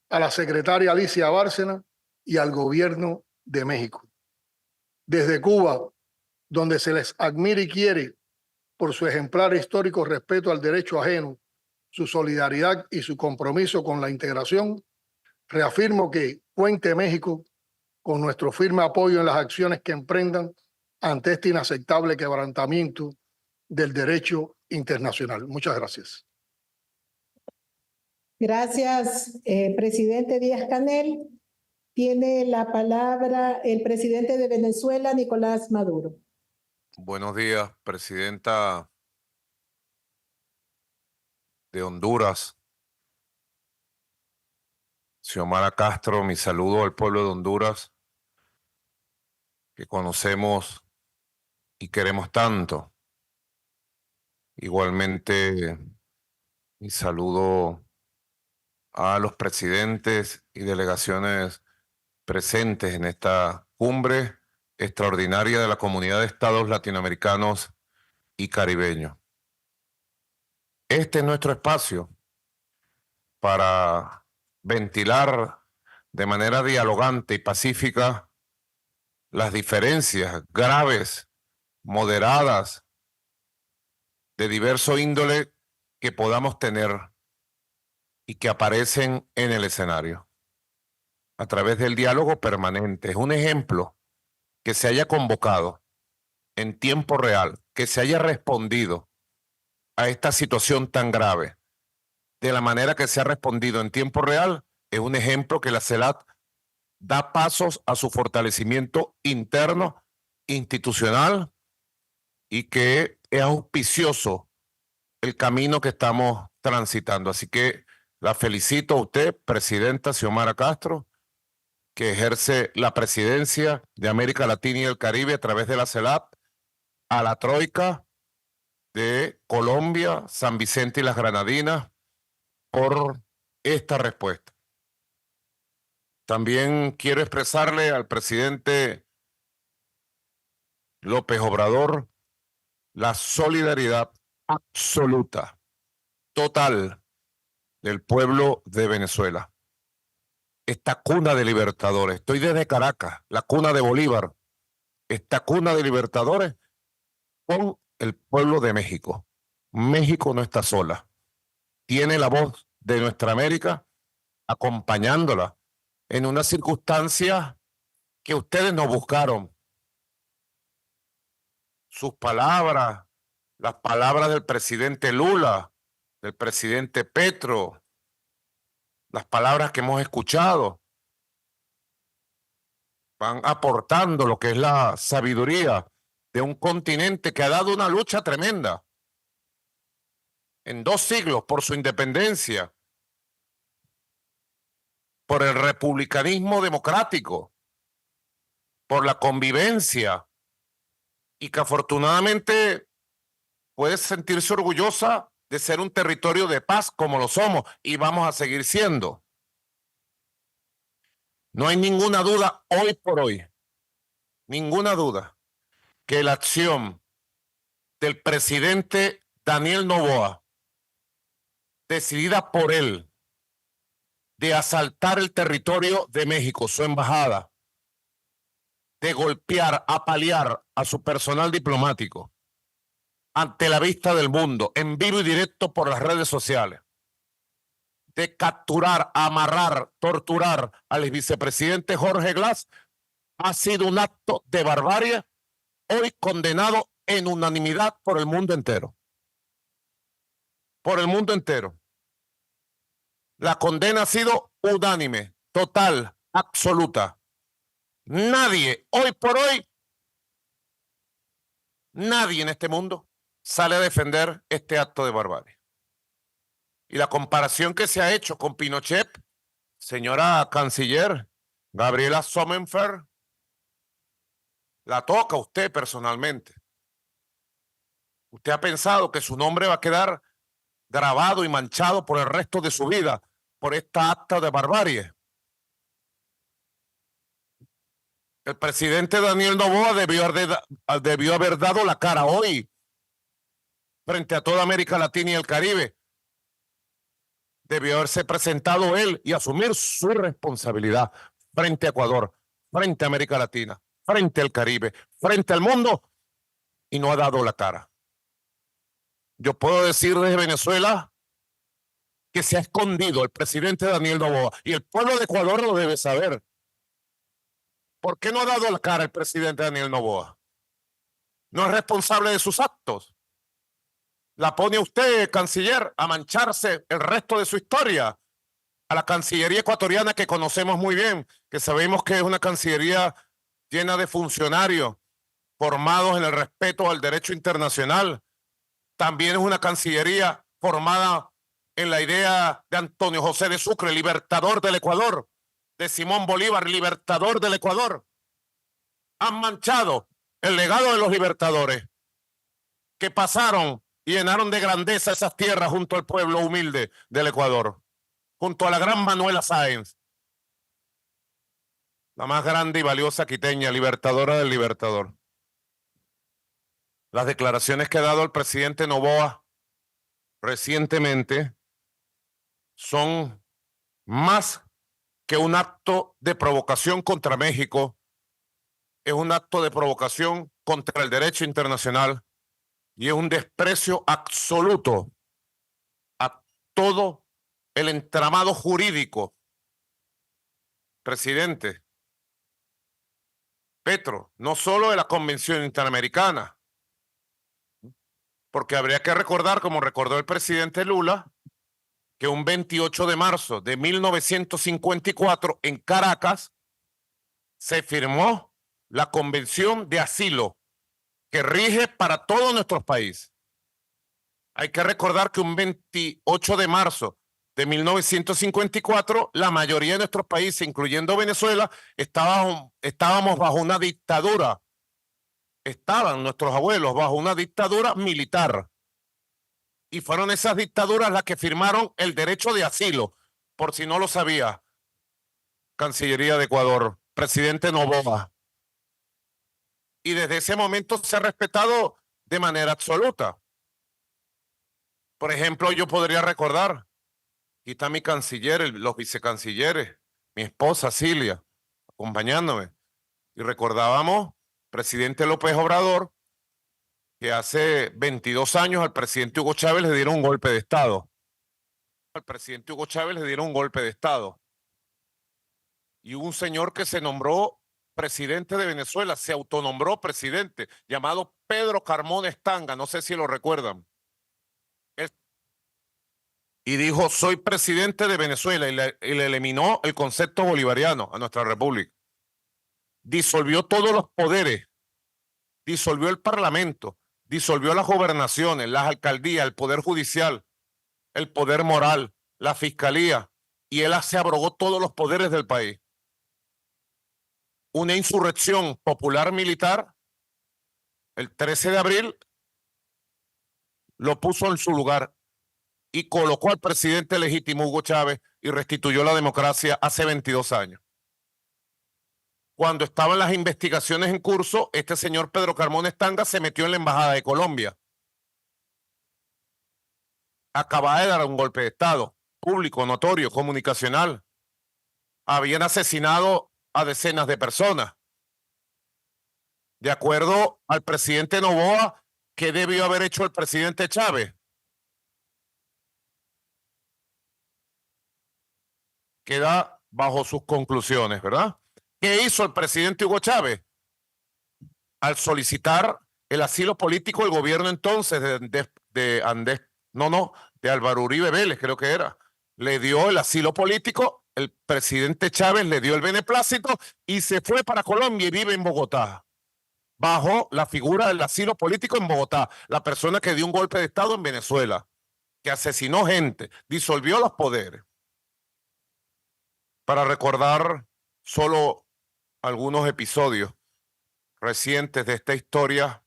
a la secretaria Alicia Bárcena y al gobierno de México. Desde Cuba, donde se les admira y quiere por su ejemplar e histórico respeto al derecho ajeno, su solidaridad y su compromiso con la integración, reafirmo que cuente México con nuestro firme apoyo en las acciones que emprendan ante este inaceptable quebrantamiento del derecho internacional. Muchas gracias. Gracias, presidente Díaz-Canel. Tiene la palabra el presidente de Venezuela, Nicolás Maduro. Buenos días, presidenta de Honduras, Xiomara Castro, mi saludo al pueblo de Honduras, que conocemos y queremos tanto. Igualmente, mi saludo a los presidentes y delegaciones presentes en esta cumbre extraordinaria de la Comunidad de Estados Latinoamericanos y Caribeños. Este es nuestro espacio para ventilar de manera dialogante y pacífica las diferencias graves, moderadas, de diverso índole que podamos tener y que aparecen en el escenario a través del diálogo permanente. Es un ejemplo que se haya convocado en tiempo real, que se haya respondido a esta situación tan grave de la manera que se ha respondido en tiempo real. Es un ejemplo que la CELAC da pasos a su fortalecimiento interno, institucional, y que es auspicioso el camino que estamos transitando. Así que la felicito a usted, presidenta Xiomara Castro, que ejerce la presidencia de América Latina y el Caribe a través de la CELAC, a la Troika de Colombia, San Vicente y las Granadinas, por esta respuesta. También quiero expresarle al presidente López Obrador la solidaridad absoluta, total, del pueblo de Venezuela. Esta cuna de libertadores, estoy desde Caracas, la cuna de Bolívar, esta cuna de libertadores con el pueblo de México. México no está sola, tiene la voz de nuestra América acompañándola en una circunstancia que ustedes no buscaron. Sus palabras, las palabras del presidente Lula, del presidente Petro, las palabras que hemos escuchado, van aportando lo que es la sabiduría de un continente que ha dado una lucha tremenda en 2 siglos por su independencia, por el republicanismo democrático, por la convivencia, y que afortunadamente puede sentirse orgullosa de ser un territorio de paz como lo somos y vamos a seguir siendo. No hay ninguna duda hoy por hoy, ninguna duda, que la acción del presidente Daniel Noboa, decidida por él, de asaltar el territorio de México, su embajada, de golpear, apalear a su personal diplomático ante la vista del mundo, en vivo y directo por las redes sociales, de capturar, amarrar, torturar al vicepresidente Jorge Glass, ha sido un acto de barbarie, hoy condenado en unanimidad por el mundo entero. Por el mundo entero. La condena ha sido unánime, total, absoluta. Nadie, hoy por hoy, nadie en este mundo sale a defender este acto de barbarie. Y la comparación que se ha hecho con Pinochet, señora canciller Gabriela Sommerfeld, la toca a usted personalmente. Usted ha pensado que su nombre va a quedar grabado y manchado por el resto de su vida por esta acta de barbarie. El presidente Daniel Noboa debió haber dado la cara hoy frente a toda América Latina y el Caribe. Debió haberse presentado él y asumir su responsabilidad frente a Ecuador, frente a América Latina, frente al Caribe, frente al mundo, y no ha dado la cara. Yo puedo decir desde Venezuela que se ha escondido el presidente Daniel Noboa, y el pueblo de Ecuador lo debe saber. ¿Por qué no ha dado la cara el presidente Daniel Noboa? No es responsable de sus actos. La pone usted, canciller, a mancharse el resto de su historia. A la Cancillería ecuatoriana, que conocemos muy bien, que sabemos que es una cancillería llena de funcionarios formados en el respeto al derecho internacional. También es una cancillería formada en la idea de Antonio José de Sucre, libertador del Ecuador, de Simón Bolívar, libertador del Ecuador. Han manchado el legado de los libertadores que pasaron y llenaron de grandeza esas tierras junto al pueblo humilde del Ecuador, junto a la gran Manuela Sáenz, la más grande y valiosa quiteña, libertadora del Libertador. Las declaraciones que ha dado el presidente Noboa recientemente son más que un acto de provocación contra México, es un acto de provocación contra el derecho internacional y es un desprecio absoluto a todo el entramado jurídico. Presidente, Petro, no solo de la Convención Interamericana, porque habría que recordar, como recordó el presidente Lula, que un 28 de marzo de 1954 en Caracas se firmó la Convención de Asilo que rige para todos nuestros países. Hay que recordar que un 28 de marzo de 1954 la mayoría de nuestros países, incluyendo Venezuela, estábamos bajo una dictadura. Estaban nuestros abuelos bajo una dictadura militar. Y fueron esas dictaduras las que firmaron el derecho de asilo, por si no lo sabía. Cancillería de Ecuador, presidente Noboa. Y desde ese momento se ha respetado de manera absoluta. Por ejemplo, yo podría recordar, aquí está mi canciller, los vicecancilleres, mi esposa Cilia, acompañándome. Y recordábamos, presidente López Obrador, que hace 22 años al presidente Hugo Chávez le dieron un golpe de Estado. Al presidente Hugo Chávez le dieron un golpe de Estado. Y hubo un señor que se nombró presidente de Venezuela, se autonombró presidente, llamado Pedro Carmona Estanga, no sé si lo recuerdan. Y dijo, soy presidente de Venezuela, y le eliminó el concepto bolivariano a nuestra república. Disolvió todos los poderes, disolvió el parlamento, disolvió las gobernaciones, las alcaldías, el poder judicial, el poder moral, la fiscalía, y él se abrogó todos los poderes del país. Una insurrección popular militar, el 13 de abril, lo puso en su lugar y colocó al presidente legítimo Hugo Chávez y restituyó la democracia hace 22 años. Cuando estaban las investigaciones en curso, este señor Pedro Carmona Estanga se metió en la embajada de Colombia. Acababa de dar un golpe de Estado, público, notorio, comunicacional. Habían asesinado a decenas de personas. De acuerdo al presidente Noboa, ¿qué debió haber hecho el presidente Chávez? Queda bajo sus conclusiones, ¿verdad? ¿Qué hizo el presidente Hugo Chávez? Al solicitar el asilo político, el gobierno entonces de Álvaro Uribe Vélez, creo que era, le dio el asilo político, el presidente Chávez le dio el beneplácito y se fue para Colombia y vive en Bogotá, bajo la figura del asilo político en Bogotá, la persona que dio un golpe de Estado en Venezuela, que asesinó gente, disolvió los poderes. Para recordar solo algunos episodios recientes de esta historia,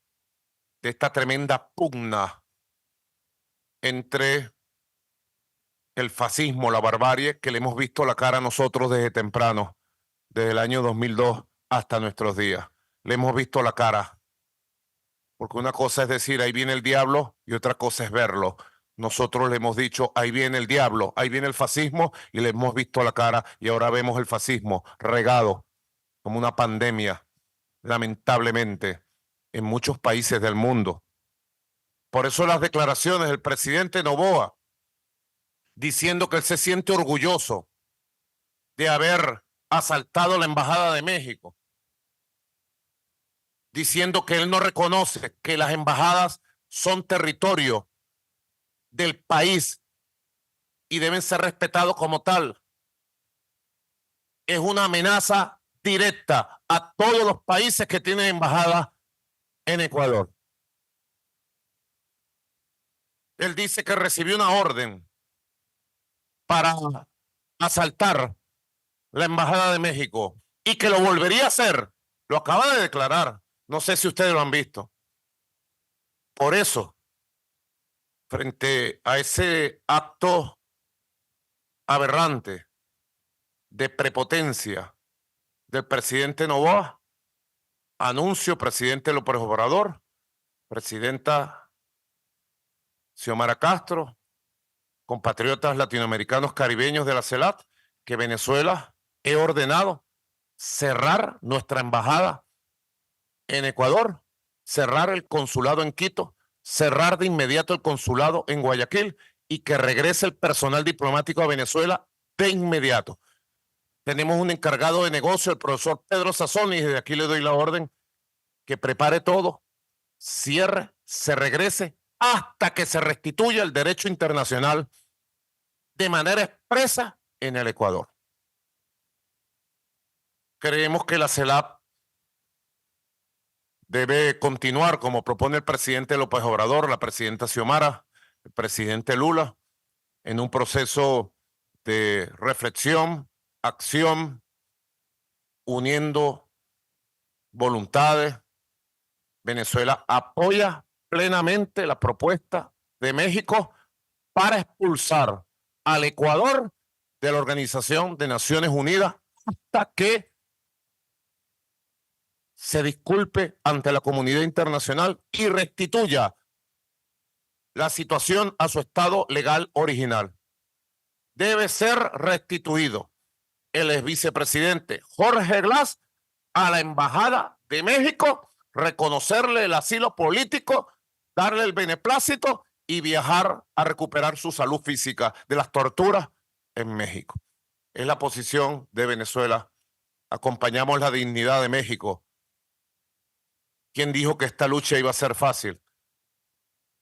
de esta tremenda pugna entre el fascismo, la barbarie, que le hemos visto la cara a nosotros desde temprano, desde el año 2002 hasta nuestros días. Le hemos visto la cara. Porque una cosa es decir, ahí viene el diablo, y otra cosa es verlo. Nosotros le hemos dicho, ahí viene el diablo, ahí viene el fascismo, y le hemos visto la cara, y ahora vemos el fascismo regado como una pandemia, lamentablemente, en muchos países del mundo. Por eso las declaraciones del presidente Noboa, diciendo que él se siente orgulloso de haber asaltado la Embajada de México, diciendo que él no reconoce que las embajadas son territorio del país y deben ser respetados como tal. Es una amenaza directa a todos los países que tienen embajada en Ecuador. Él dice que recibió una orden para asaltar la Embajada de México y que lo volvería a hacer. Lo acaba de declarar. No sé si ustedes lo han visto. Por eso, frente a ese acto aberrante de prepotencia del presidente Noboa, anuncio, presidente López Obrador, presidenta Xiomara Castro, compatriotas latinoamericanos caribeños de la CELAC, que Venezuela he ordenado cerrar nuestra embajada en Ecuador, cerrar el consulado en Quito, cerrar de inmediato el consulado en Guayaquil y que regrese el personal diplomático a Venezuela de inmediato. Tenemos un encargado de negocio, el profesor Pedro Sazón, y desde aquí le doy la orden que prepare todo, cierre, se regrese hasta que se restituya el derecho internacional de manera expresa en el Ecuador. Creemos que la CELAC debe continuar como propone el presidente López Obrador, la presidenta Xiomara, el presidente Lula, en un proceso de reflexión, acción, uniendo voluntades. Venezuela apoya plenamente la propuesta de México para expulsar al Ecuador de la Organización de Naciones Unidas hasta que se disculpe ante la comunidad internacional y restituya la situación a su estado legal original. Debe ser restituido el ex vicepresidente Jorge Glass a la Embajada de México, reconocerle el asilo político, darle el beneplácito y viajar a recuperar su salud física de las torturas en México. Es la posición de Venezuela. Acompañamos la dignidad de México. ¿Quién dijo que esta lucha iba a ser fácil?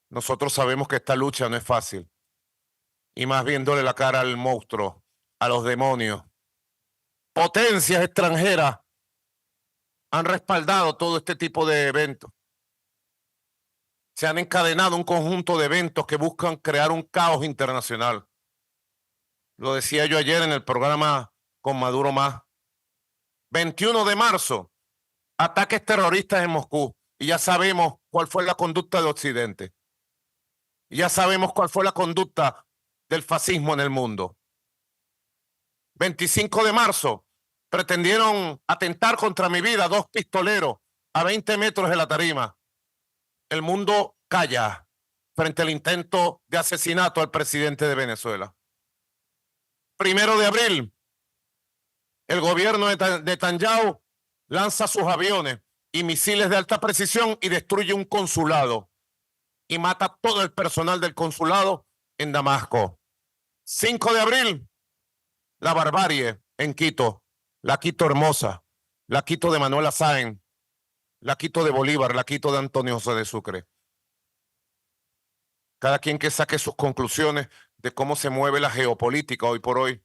Nosotros sabemos que esta lucha no es fácil. Y más viéndole la cara al monstruo, a los demonios. Potencias extranjeras han respaldado todo este tipo de eventos. Se han encadenado un conjunto de eventos que buscan crear un caos internacional. Lo decía yo ayer en el programa con Maduro Más. 21 de marzo, ataques terroristas en Moscú. Y ya sabemos cuál fue la conducta de Occidente. Y ya sabemos cuál fue la conducta del fascismo en el mundo. 25 de marzo, pretendieron atentar contra mi vida 2 pistoleros a 20 metros de la tarima. El mundo calla frente al intento de asesinato al presidente de Venezuela. 1 de abril, el gobierno de Netanyahu lanza sus aviones y misiles de alta precisión y destruye un consulado y mata todo el personal del consulado en Damasco. 5 de abril, la barbarie en Quito, la Quito hermosa, la Quito de Manuela Sáenz, la Quito de Bolívar, la Quito de Antonio José de Sucre. Cada quien que saque sus conclusiones de cómo se mueve la geopolítica hoy por hoy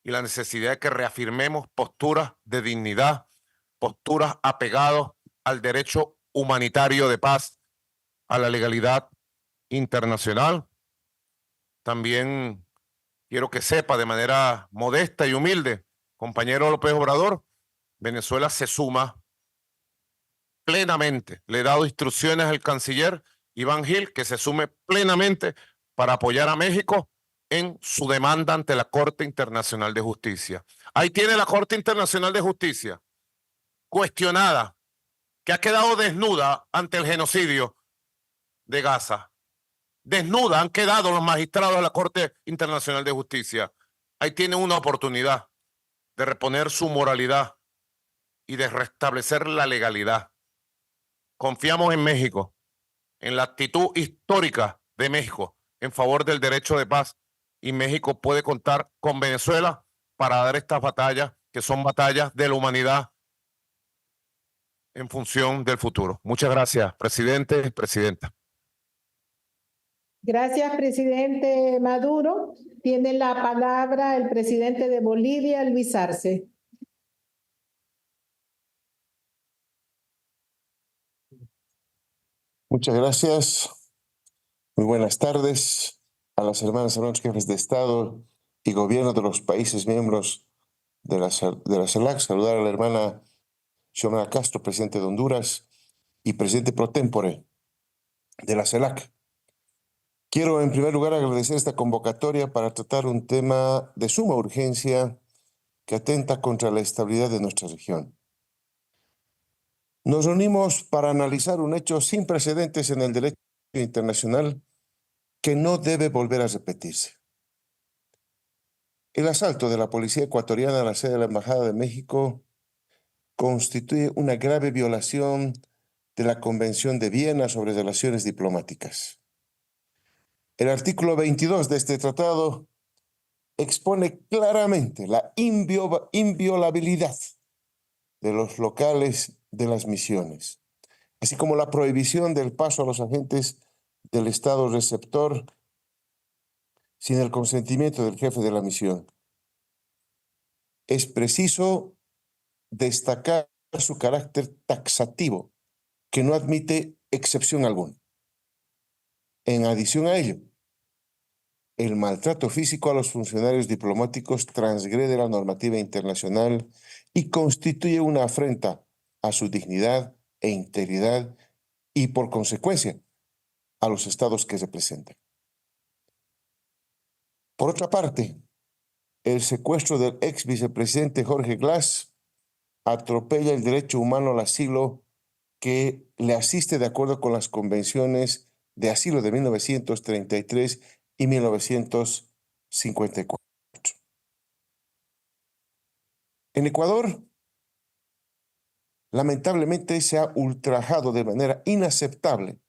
y la necesidad de que reafirmemos posturas de dignidad, posturas apegadas al derecho humanitario de paz, a la legalidad internacional. También quiero que sepa de manera modesta y humilde, compañero López Obrador, Venezuela se suma plenamente. Le he dado instrucciones al canciller Iván Gil que se sume plenamente para apoyar a México en su demanda ante la Corte Internacional de Justicia. Ahí tiene la Corte Internacional de Justicia, cuestionada, que ha quedado desnuda ante el genocidio de Gaza. Desnuda han quedado los magistrados de la Corte Internacional de Justicia. Ahí tienen una oportunidad de reponer su moralidad y de restablecer la legalidad. Confiamos en México, en la actitud histórica de México en favor del derecho de paz, y México puede contar con Venezuela para dar estas batallas, que son batallas de la humanidad en función del futuro. Muchas gracias, presidente, presidenta. Gracias, presidente Maduro. Tiene la palabra el presidente de Bolivia, Luis Arce. Muchas gracias. Muy buenas tardes a las hermanas y hermanos jefes de Estado y gobierno de los países miembros de la CELAC, saludar a la hermana Xiomara Castro, presidente de Honduras y presidente pro tempore de la CELAC. Quiero en primer lugar agradecer esta convocatoria para tratar un tema de suma urgencia que atenta contra la estabilidad de nuestra región. Nos reunimos para analizar un hecho sin precedentes en el derecho internacional que no debe volver a repetirse. El asalto de la policía ecuatoriana a la sede de la Embajada de México constituye una grave violación de la Convención de Viena sobre relaciones diplomáticas. El artículo 22 de este tratado expone claramente la inviolabilidad de los locales de las misiones, así como la prohibición del paso a los agentes del Estado receptor sin el consentimiento del jefe de la misión. Es preciso destacar su carácter taxativo, que no admite excepción alguna. En adición a ello, el maltrato físico a los funcionarios diplomáticos transgrede la normativa internacional y constituye una afrenta a su dignidad e integridad y, por consecuencia, a los estados que representan. Por otra parte, el secuestro del ex vicepresidente Jorge Glass atropella el derecho humano al asilo que le asiste de acuerdo con las convenciones de asilo de 1933 y 1954. En Ecuador, lamentablemente se ha ultrajado de manera inaceptable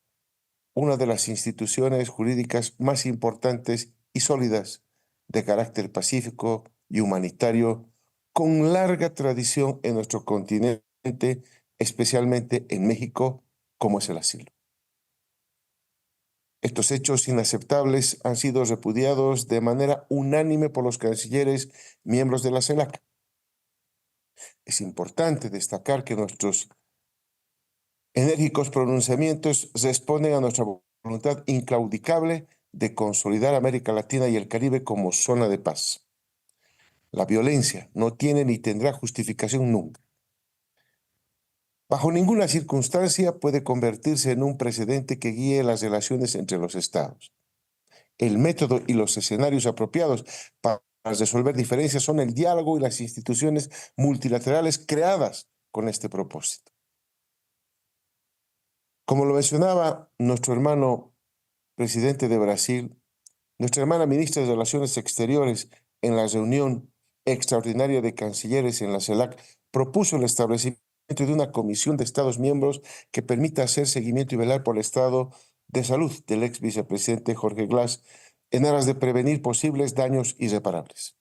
una de las instituciones jurídicas más importantes y sólidas de carácter pacífico y humanitario, con larga tradición en nuestro continente, especialmente en México, como es el asilo. Estos hechos inaceptables han sido repudiados de manera unánime por los cancilleres miembros de la CELAC. Es importante destacar que nuestros enérgicos pronunciamientos responden a nuestra voluntad inclaudicable de consolidar América Latina y el Caribe como zona de paz. La violencia no tiene ni tendrá justificación nunca. Bajo ninguna circunstancia puede convertirse en un precedente que guíe las relaciones entre los estados. El método y los escenarios apropiados para resolver diferencias son el diálogo y las instituciones multilaterales creadas con este propósito. Como lo mencionaba nuestro hermano presidente de Brasil, nuestra hermana ministra de Relaciones Exteriores en la reunión extraordinaria de cancilleres en la CELAC propuso el establecimiento de una comisión de Estados miembros que permita hacer seguimiento y velar por el estado de salud del ex vicepresidente Jorge Glass en aras de prevenir posibles daños irreparables.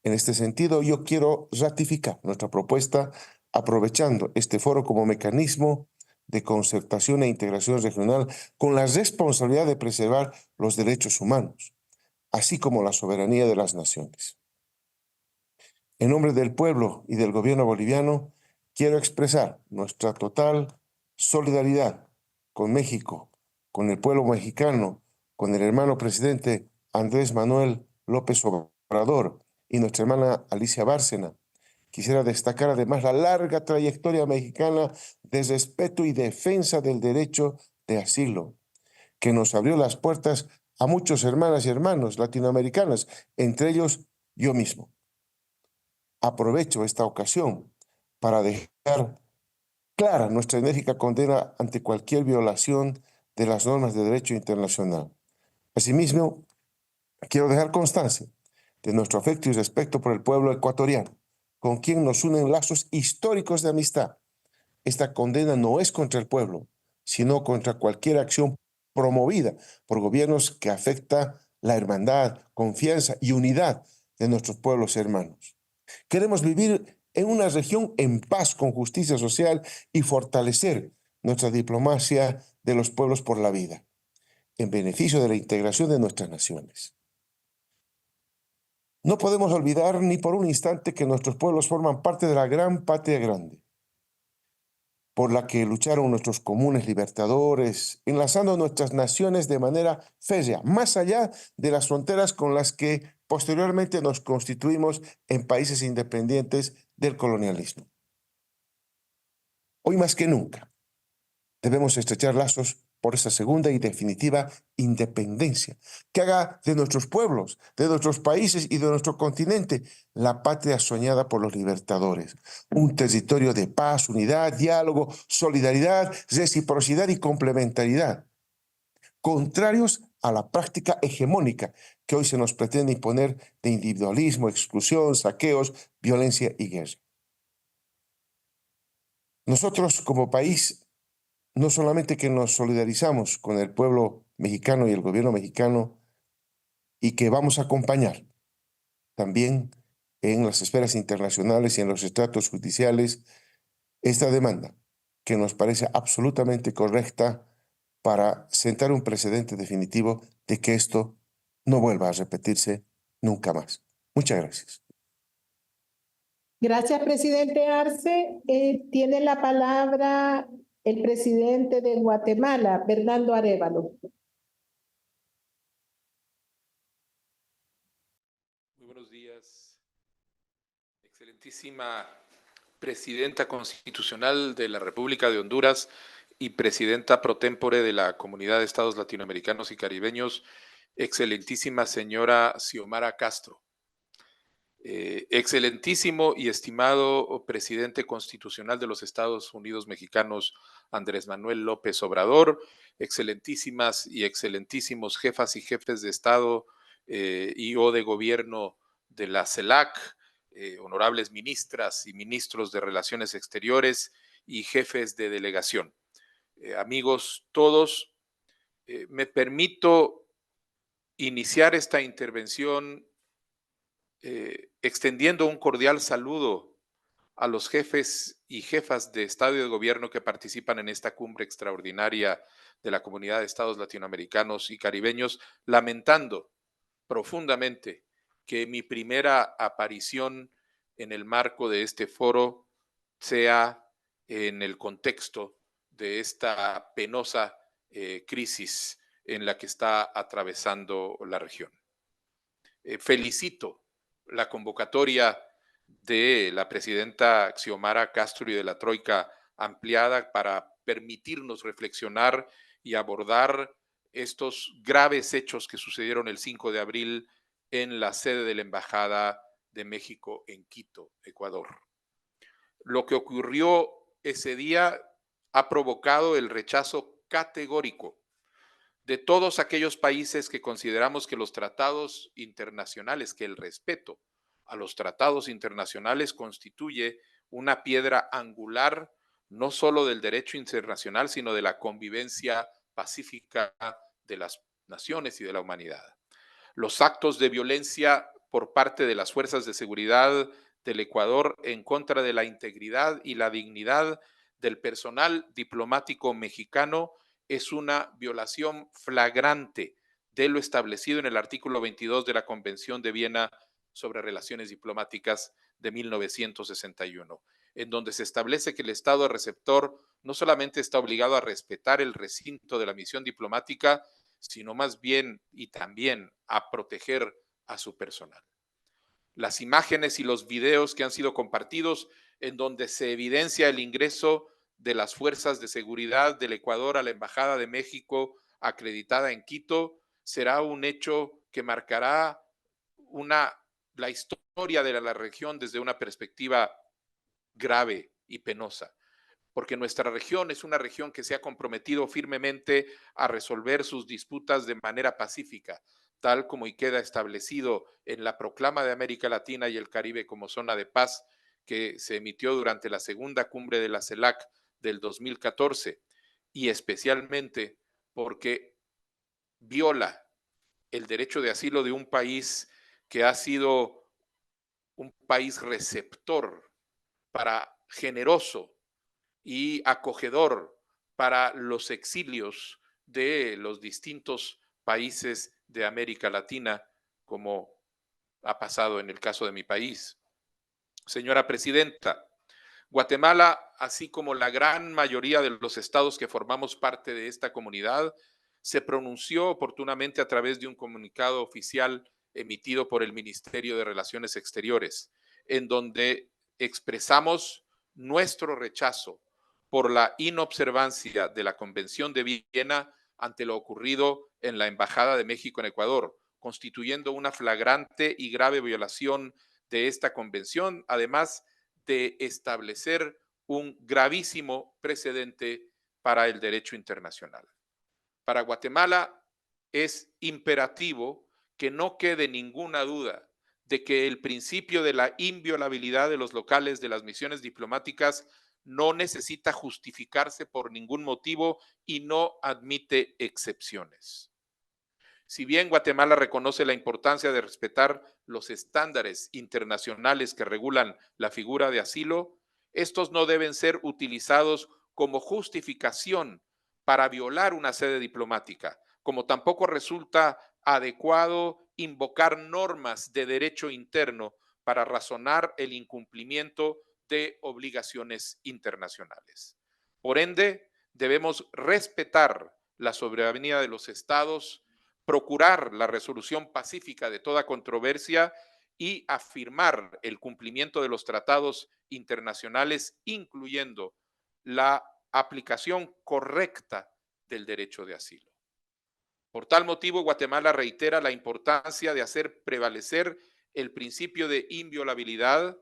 En este sentido, yo quiero ratificar nuestra propuesta aprovechando este foro como mecanismo de concertación e integración regional con la responsabilidad de preservar los derechos humanos, así como la soberanía de las naciones. En nombre del pueblo y del gobierno boliviano, quiero expresar nuestra total solidaridad con México, con el pueblo mexicano, con el hermano presidente Andrés Manuel López Obrador y nuestra hermana Alicia Bárcena. Quisiera destacar además la larga trayectoria mexicana de respeto y defensa del derecho de asilo, que nos abrió las puertas a muchos hermanas y hermanos latinoamericanos, entre ellos yo mismo. Aprovecho esta ocasión para dejar clara nuestra enérgica condena ante cualquier violación de las normas de derecho internacional. Asimismo, quiero dejar constancia de nuestro afecto y respeto por el pueblo ecuatoriano, con quien nos unen lazos históricos de amistad. Esta condena no es contra el pueblo, sino contra cualquier acción promovida por gobiernos que afecta la hermandad, confianza y unidad de nuestros pueblos hermanos. Queremos vivir en una región en paz, con justicia social y fortalecer nuestra diplomacia de los pueblos por la vida, en beneficio de la integración de nuestras naciones. No podemos olvidar ni por un instante que nuestros pueblos forman parte de la gran patria grande. por la que lucharon nuestros comunes libertadores, enlazando nuestras naciones de manera férrea, más allá de las fronteras con las que posteriormente nos constituimos en países independientes del colonialismo. Hoy más que nunca, debemos estrechar lazos por esa segunda y definitiva independencia, que haga de nuestros pueblos, de nuestros países y de nuestro continente la patria soñada por los libertadores. Un territorio de paz, unidad, diálogo, solidaridad, reciprocidad y complementariedad, contrarios a la práctica hegemónica que hoy se nos pretende imponer de individualismo, exclusión, saqueos, violencia y guerra. Nosotros como país no solamente que nos solidarizamos con el pueblo mexicano y el gobierno mexicano y que vamos a acompañar también en las esferas internacionales y en los estratos judiciales esta demanda que nos parece absolutamente correcta para sentar un precedente definitivo de que esto no vuelva a repetirse nunca más. Muchas gracias. Gracias, presidente Arce. Tiene la palabra el presidente de Guatemala, Bernardo Arévalo. Muy buenos días, excelentísima presidenta constitucional de la República de Honduras y presidenta pro tempore de la Comunidad de Estados Latinoamericanos y Caribeños, excelentísima señora Xiomara Castro. Excelentísimo y estimado presidente constitucional de los Estados Unidos mexicanos, Andrés Manuel López Obrador, excelentísimas y excelentísimos jefas y jefes de Estado y o de gobierno de la CELAC, honorables ministras y ministros de Relaciones Exteriores y jefes de delegación. Amigos todos, me permito iniciar esta intervención extendiendo un cordial saludo a los jefes y jefas de Estado y de Gobierno que participan en esta cumbre extraordinaria de la Comunidad de Estados Latinoamericanos y Caribeños, lamentando profundamente que mi primera aparición en el marco de este foro sea en el contexto de esta penosa crisis en la que está atravesando la región. Felicito la convocatoria de la presidenta Xiomara Castro y de la Troika ampliada para permitirnos reflexionar y abordar estos graves hechos que sucedieron el 5 de abril en la sede de la Embajada de México en Quito, Ecuador. Lo que ocurrió ese día ha provocado el rechazo categórico de todos aquellos países que consideramos que los tratados internacionales, que el respeto a los tratados internacionales constituye una piedra angular no solo del derecho internacional, sino de la convivencia pacífica de las naciones y de la humanidad. Los actos de violencia por parte de las fuerzas de seguridad del Ecuador en contra de la integridad y la dignidad del personal diplomático mexicano es una violación flagrante de lo establecido en el artículo 22 de la Convención de Viena sobre Relaciones Diplomáticas de 1961, en donde se establece que el Estado receptor no solamente está obligado a respetar el recinto de la misión diplomática, sino más bien y también a proteger a su personal. Las imágenes y los videos que han sido compartidos en donde se evidencia el ingreso de las fuerzas de seguridad del Ecuador a la Embajada de México acreditada en Quito será un hecho que marcará la historia de la región desde una perspectiva grave y penosa, porque nuestra región es una región que se ha comprometido firmemente a resolver sus disputas de manera pacífica, tal como y queda establecido en la Proclama de América Latina y el Caribe como zona de paz que se emitió durante la segunda cumbre de la CELAC del 2014, y especialmente porque viola el derecho de asilo de un país que ha sido un país receptor, generoso y acogedor para los exilios de los distintos países de América Latina, como ha pasado en el caso de mi país. Señora presidenta, Guatemala, así como la gran mayoría de los estados que formamos parte de esta comunidad, se pronunció oportunamente a través de un comunicado oficial emitido por el Ministerio de Relaciones Exteriores, en donde expresamos nuestro rechazo por la inobservancia de la Convención de Viena ante lo ocurrido en la Embajada de México en Ecuador, constituyendo una flagrante y grave violación de esta convención, además de establecer un gravísimo precedente para el derecho internacional. Para Guatemala es imperativo que no quede ninguna duda de que el principio de la inviolabilidad de los locales de las misiones diplomáticas no necesita justificarse por ningún motivo y no admite excepciones. Si bien Guatemala reconoce la importancia de respetar los estándares internacionales que regulan la figura de asilo, estos no deben ser utilizados como justificación para violar una sede diplomática, como tampoco resulta adecuado invocar normas de derecho interno para razonar el incumplimiento de obligaciones internacionales. Por ende, debemos respetar la soberanía de los estados, procurar la resolución pacífica de toda controversia y afirmar el cumplimiento de los tratados internacionales, incluyendo la aplicación correcta del derecho de asilo. Por tal motivo, Guatemala reitera la importancia de hacer prevalecer el principio de inviolabilidad,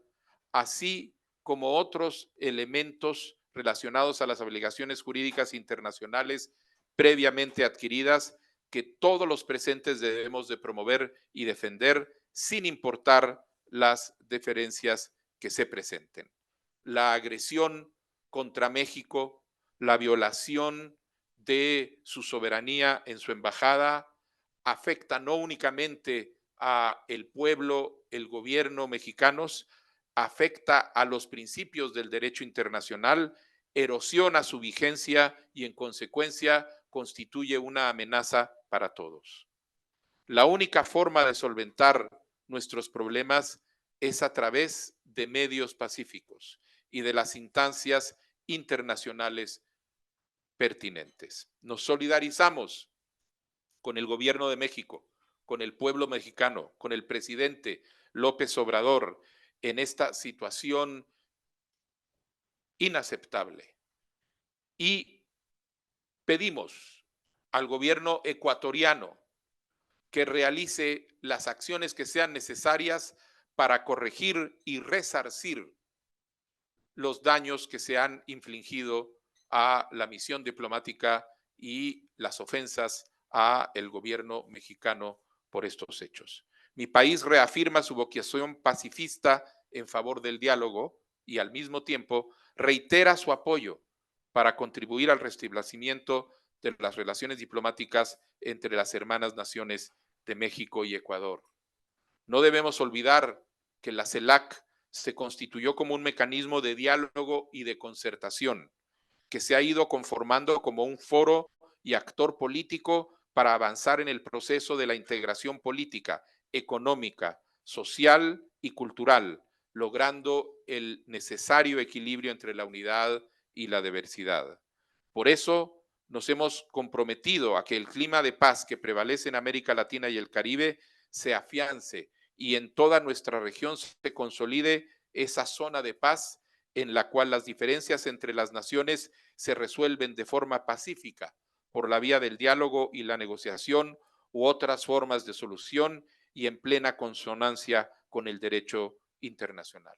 así como otros elementos relacionados a las obligaciones jurídicas internacionales previamente adquiridas que todos los presentes debemos de promover y defender sin importar las diferencias que se presenten. La agresión contra México, la violación de su soberanía en su embajada afecta no únicamente a el pueblo, el gobierno mexicanos, afecta a los principios del derecho internacional, erosiona su vigencia y en consecuencia constituye una amenaza para todos. La única forma de solventar nuestros problemas es a través de medios pacíficos y de las instancias internacionales pertinentes. Nos solidarizamos con el gobierno de México, con el pueblo mexicano, con el presidente López Obrador en esta situación inaceptable. Y pedimos al gobierno ecuatoriano que realice las acciones que sean necesarias para corregir y resarcir los daños que se han infligido a la misión diplomática y las ofensas a el gobierno mexicano por estos hechos. Mi país reafirma su vocación pacifista en favor del diálogo y al mismo tiempo reitera su apoyo para contribuir al restablecimiento de las relaciones diplomáticas entre las hermanas naciones de México y Ecuador. No debemos olvidar que la CELAC se constituyó como un mecanismo de diálogo y de concertación, que se ha ido conformando como un foro y actor político para avanzar en el proceso de la integración política, económica, social y cultural, logrando el necesario equilibrio entre la unidad y la diversidad. Por eso nos hemos comprometido a que el clima de paz que prevalece en América Latina y el Caribe se afiance y en toda nuestra región se consolide esa zona de paz en la cual las diferencias entre las naciones se resuelven de forma pacífica por la vía del diálogo y la negociación u otras formas de solución y en plena consonancia con el derecho internacional.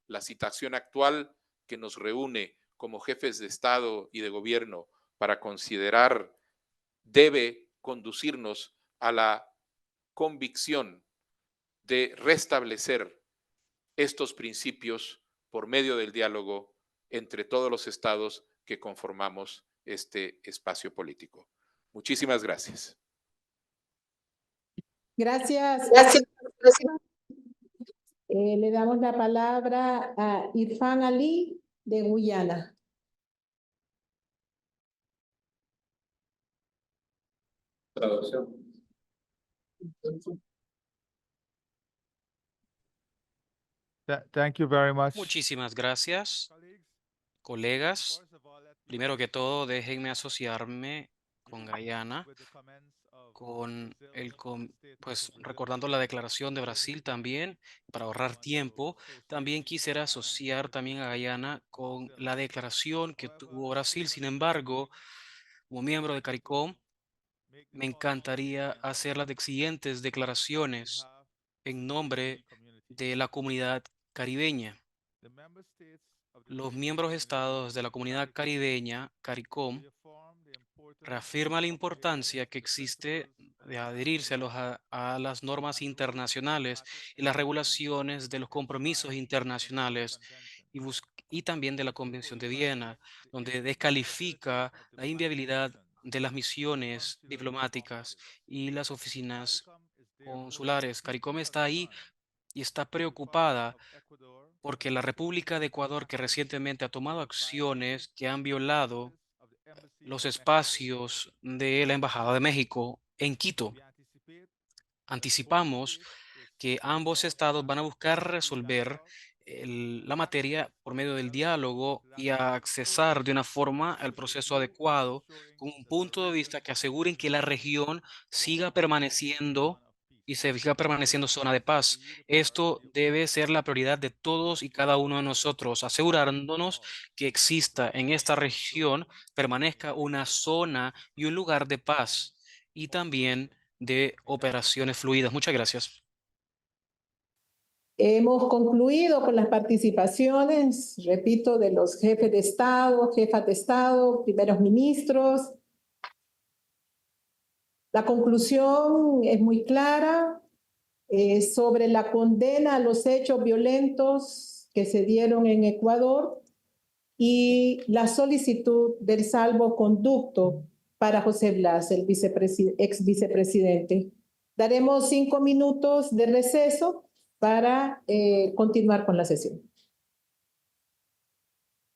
La situación actual que nos reúne como jefes de Estado y de gobierno para considerar debe conducirnos a la convicción de restablecer estos principios por medio del diálogo entre todos los estados que conformamos este espacio político. Muchísimas gracias. Gracias. Le damos la palabra a Irfan Ali de Guyana. Thank you very much. Muchísimas gracias, colegas. Primero que todo, déjenme asociarme con Guyana, pues recordando la declaración de Brasil también, para ahorrar tiempo. También quisiera asociar también a Guyana con la declaración que tuvo Brasil. Sin embargo, como miembro de CARICOM, me encantaría hacer las siguientes declaraciones en nombre de la comunidad caribeña. Los miembros estados de la comunidad caribeña, CARICOM, reafirma la importancia que existe de adherirse a las normas internacionales y las regulaciones de los compromisos internacionales y también de la Convención de Viena, donde descalifica la inviabilidad de las misiones diplomáticas y las oficinas consulares. CARICOM está ahí y está preocupada porque la República de Ecuador, que recientemente ha tomado acciones que han violado los espacios de la Embajada de México en Quito. Anticipamos que ambos estados van a buscar resolver la materia por medio del diálogo y a accesar de una forma al proceso adecuado, con un punto de vista que aseguren que la región siga permaneciendo y se siga permaneciendo zona de paz. Esto debe ser la prioridad de todos y cada uno de nosotros, asegurándonos que exista en esta región, permanezca una zona y un lugar de paz y también de operaciones fluidas. Muchas gracias. Hemos concluido con las participaciones, repito, de los jefes de Estado, jefas de Estado, primeros ministros. La conclusión es muy clara sobre la condena a los hechos violentos que se dieron en Ecuador y la solicitud del salvoconducto para José Blas, el ex vicepresidente. Daremos 5 minutos de receso para continuar con la sesión.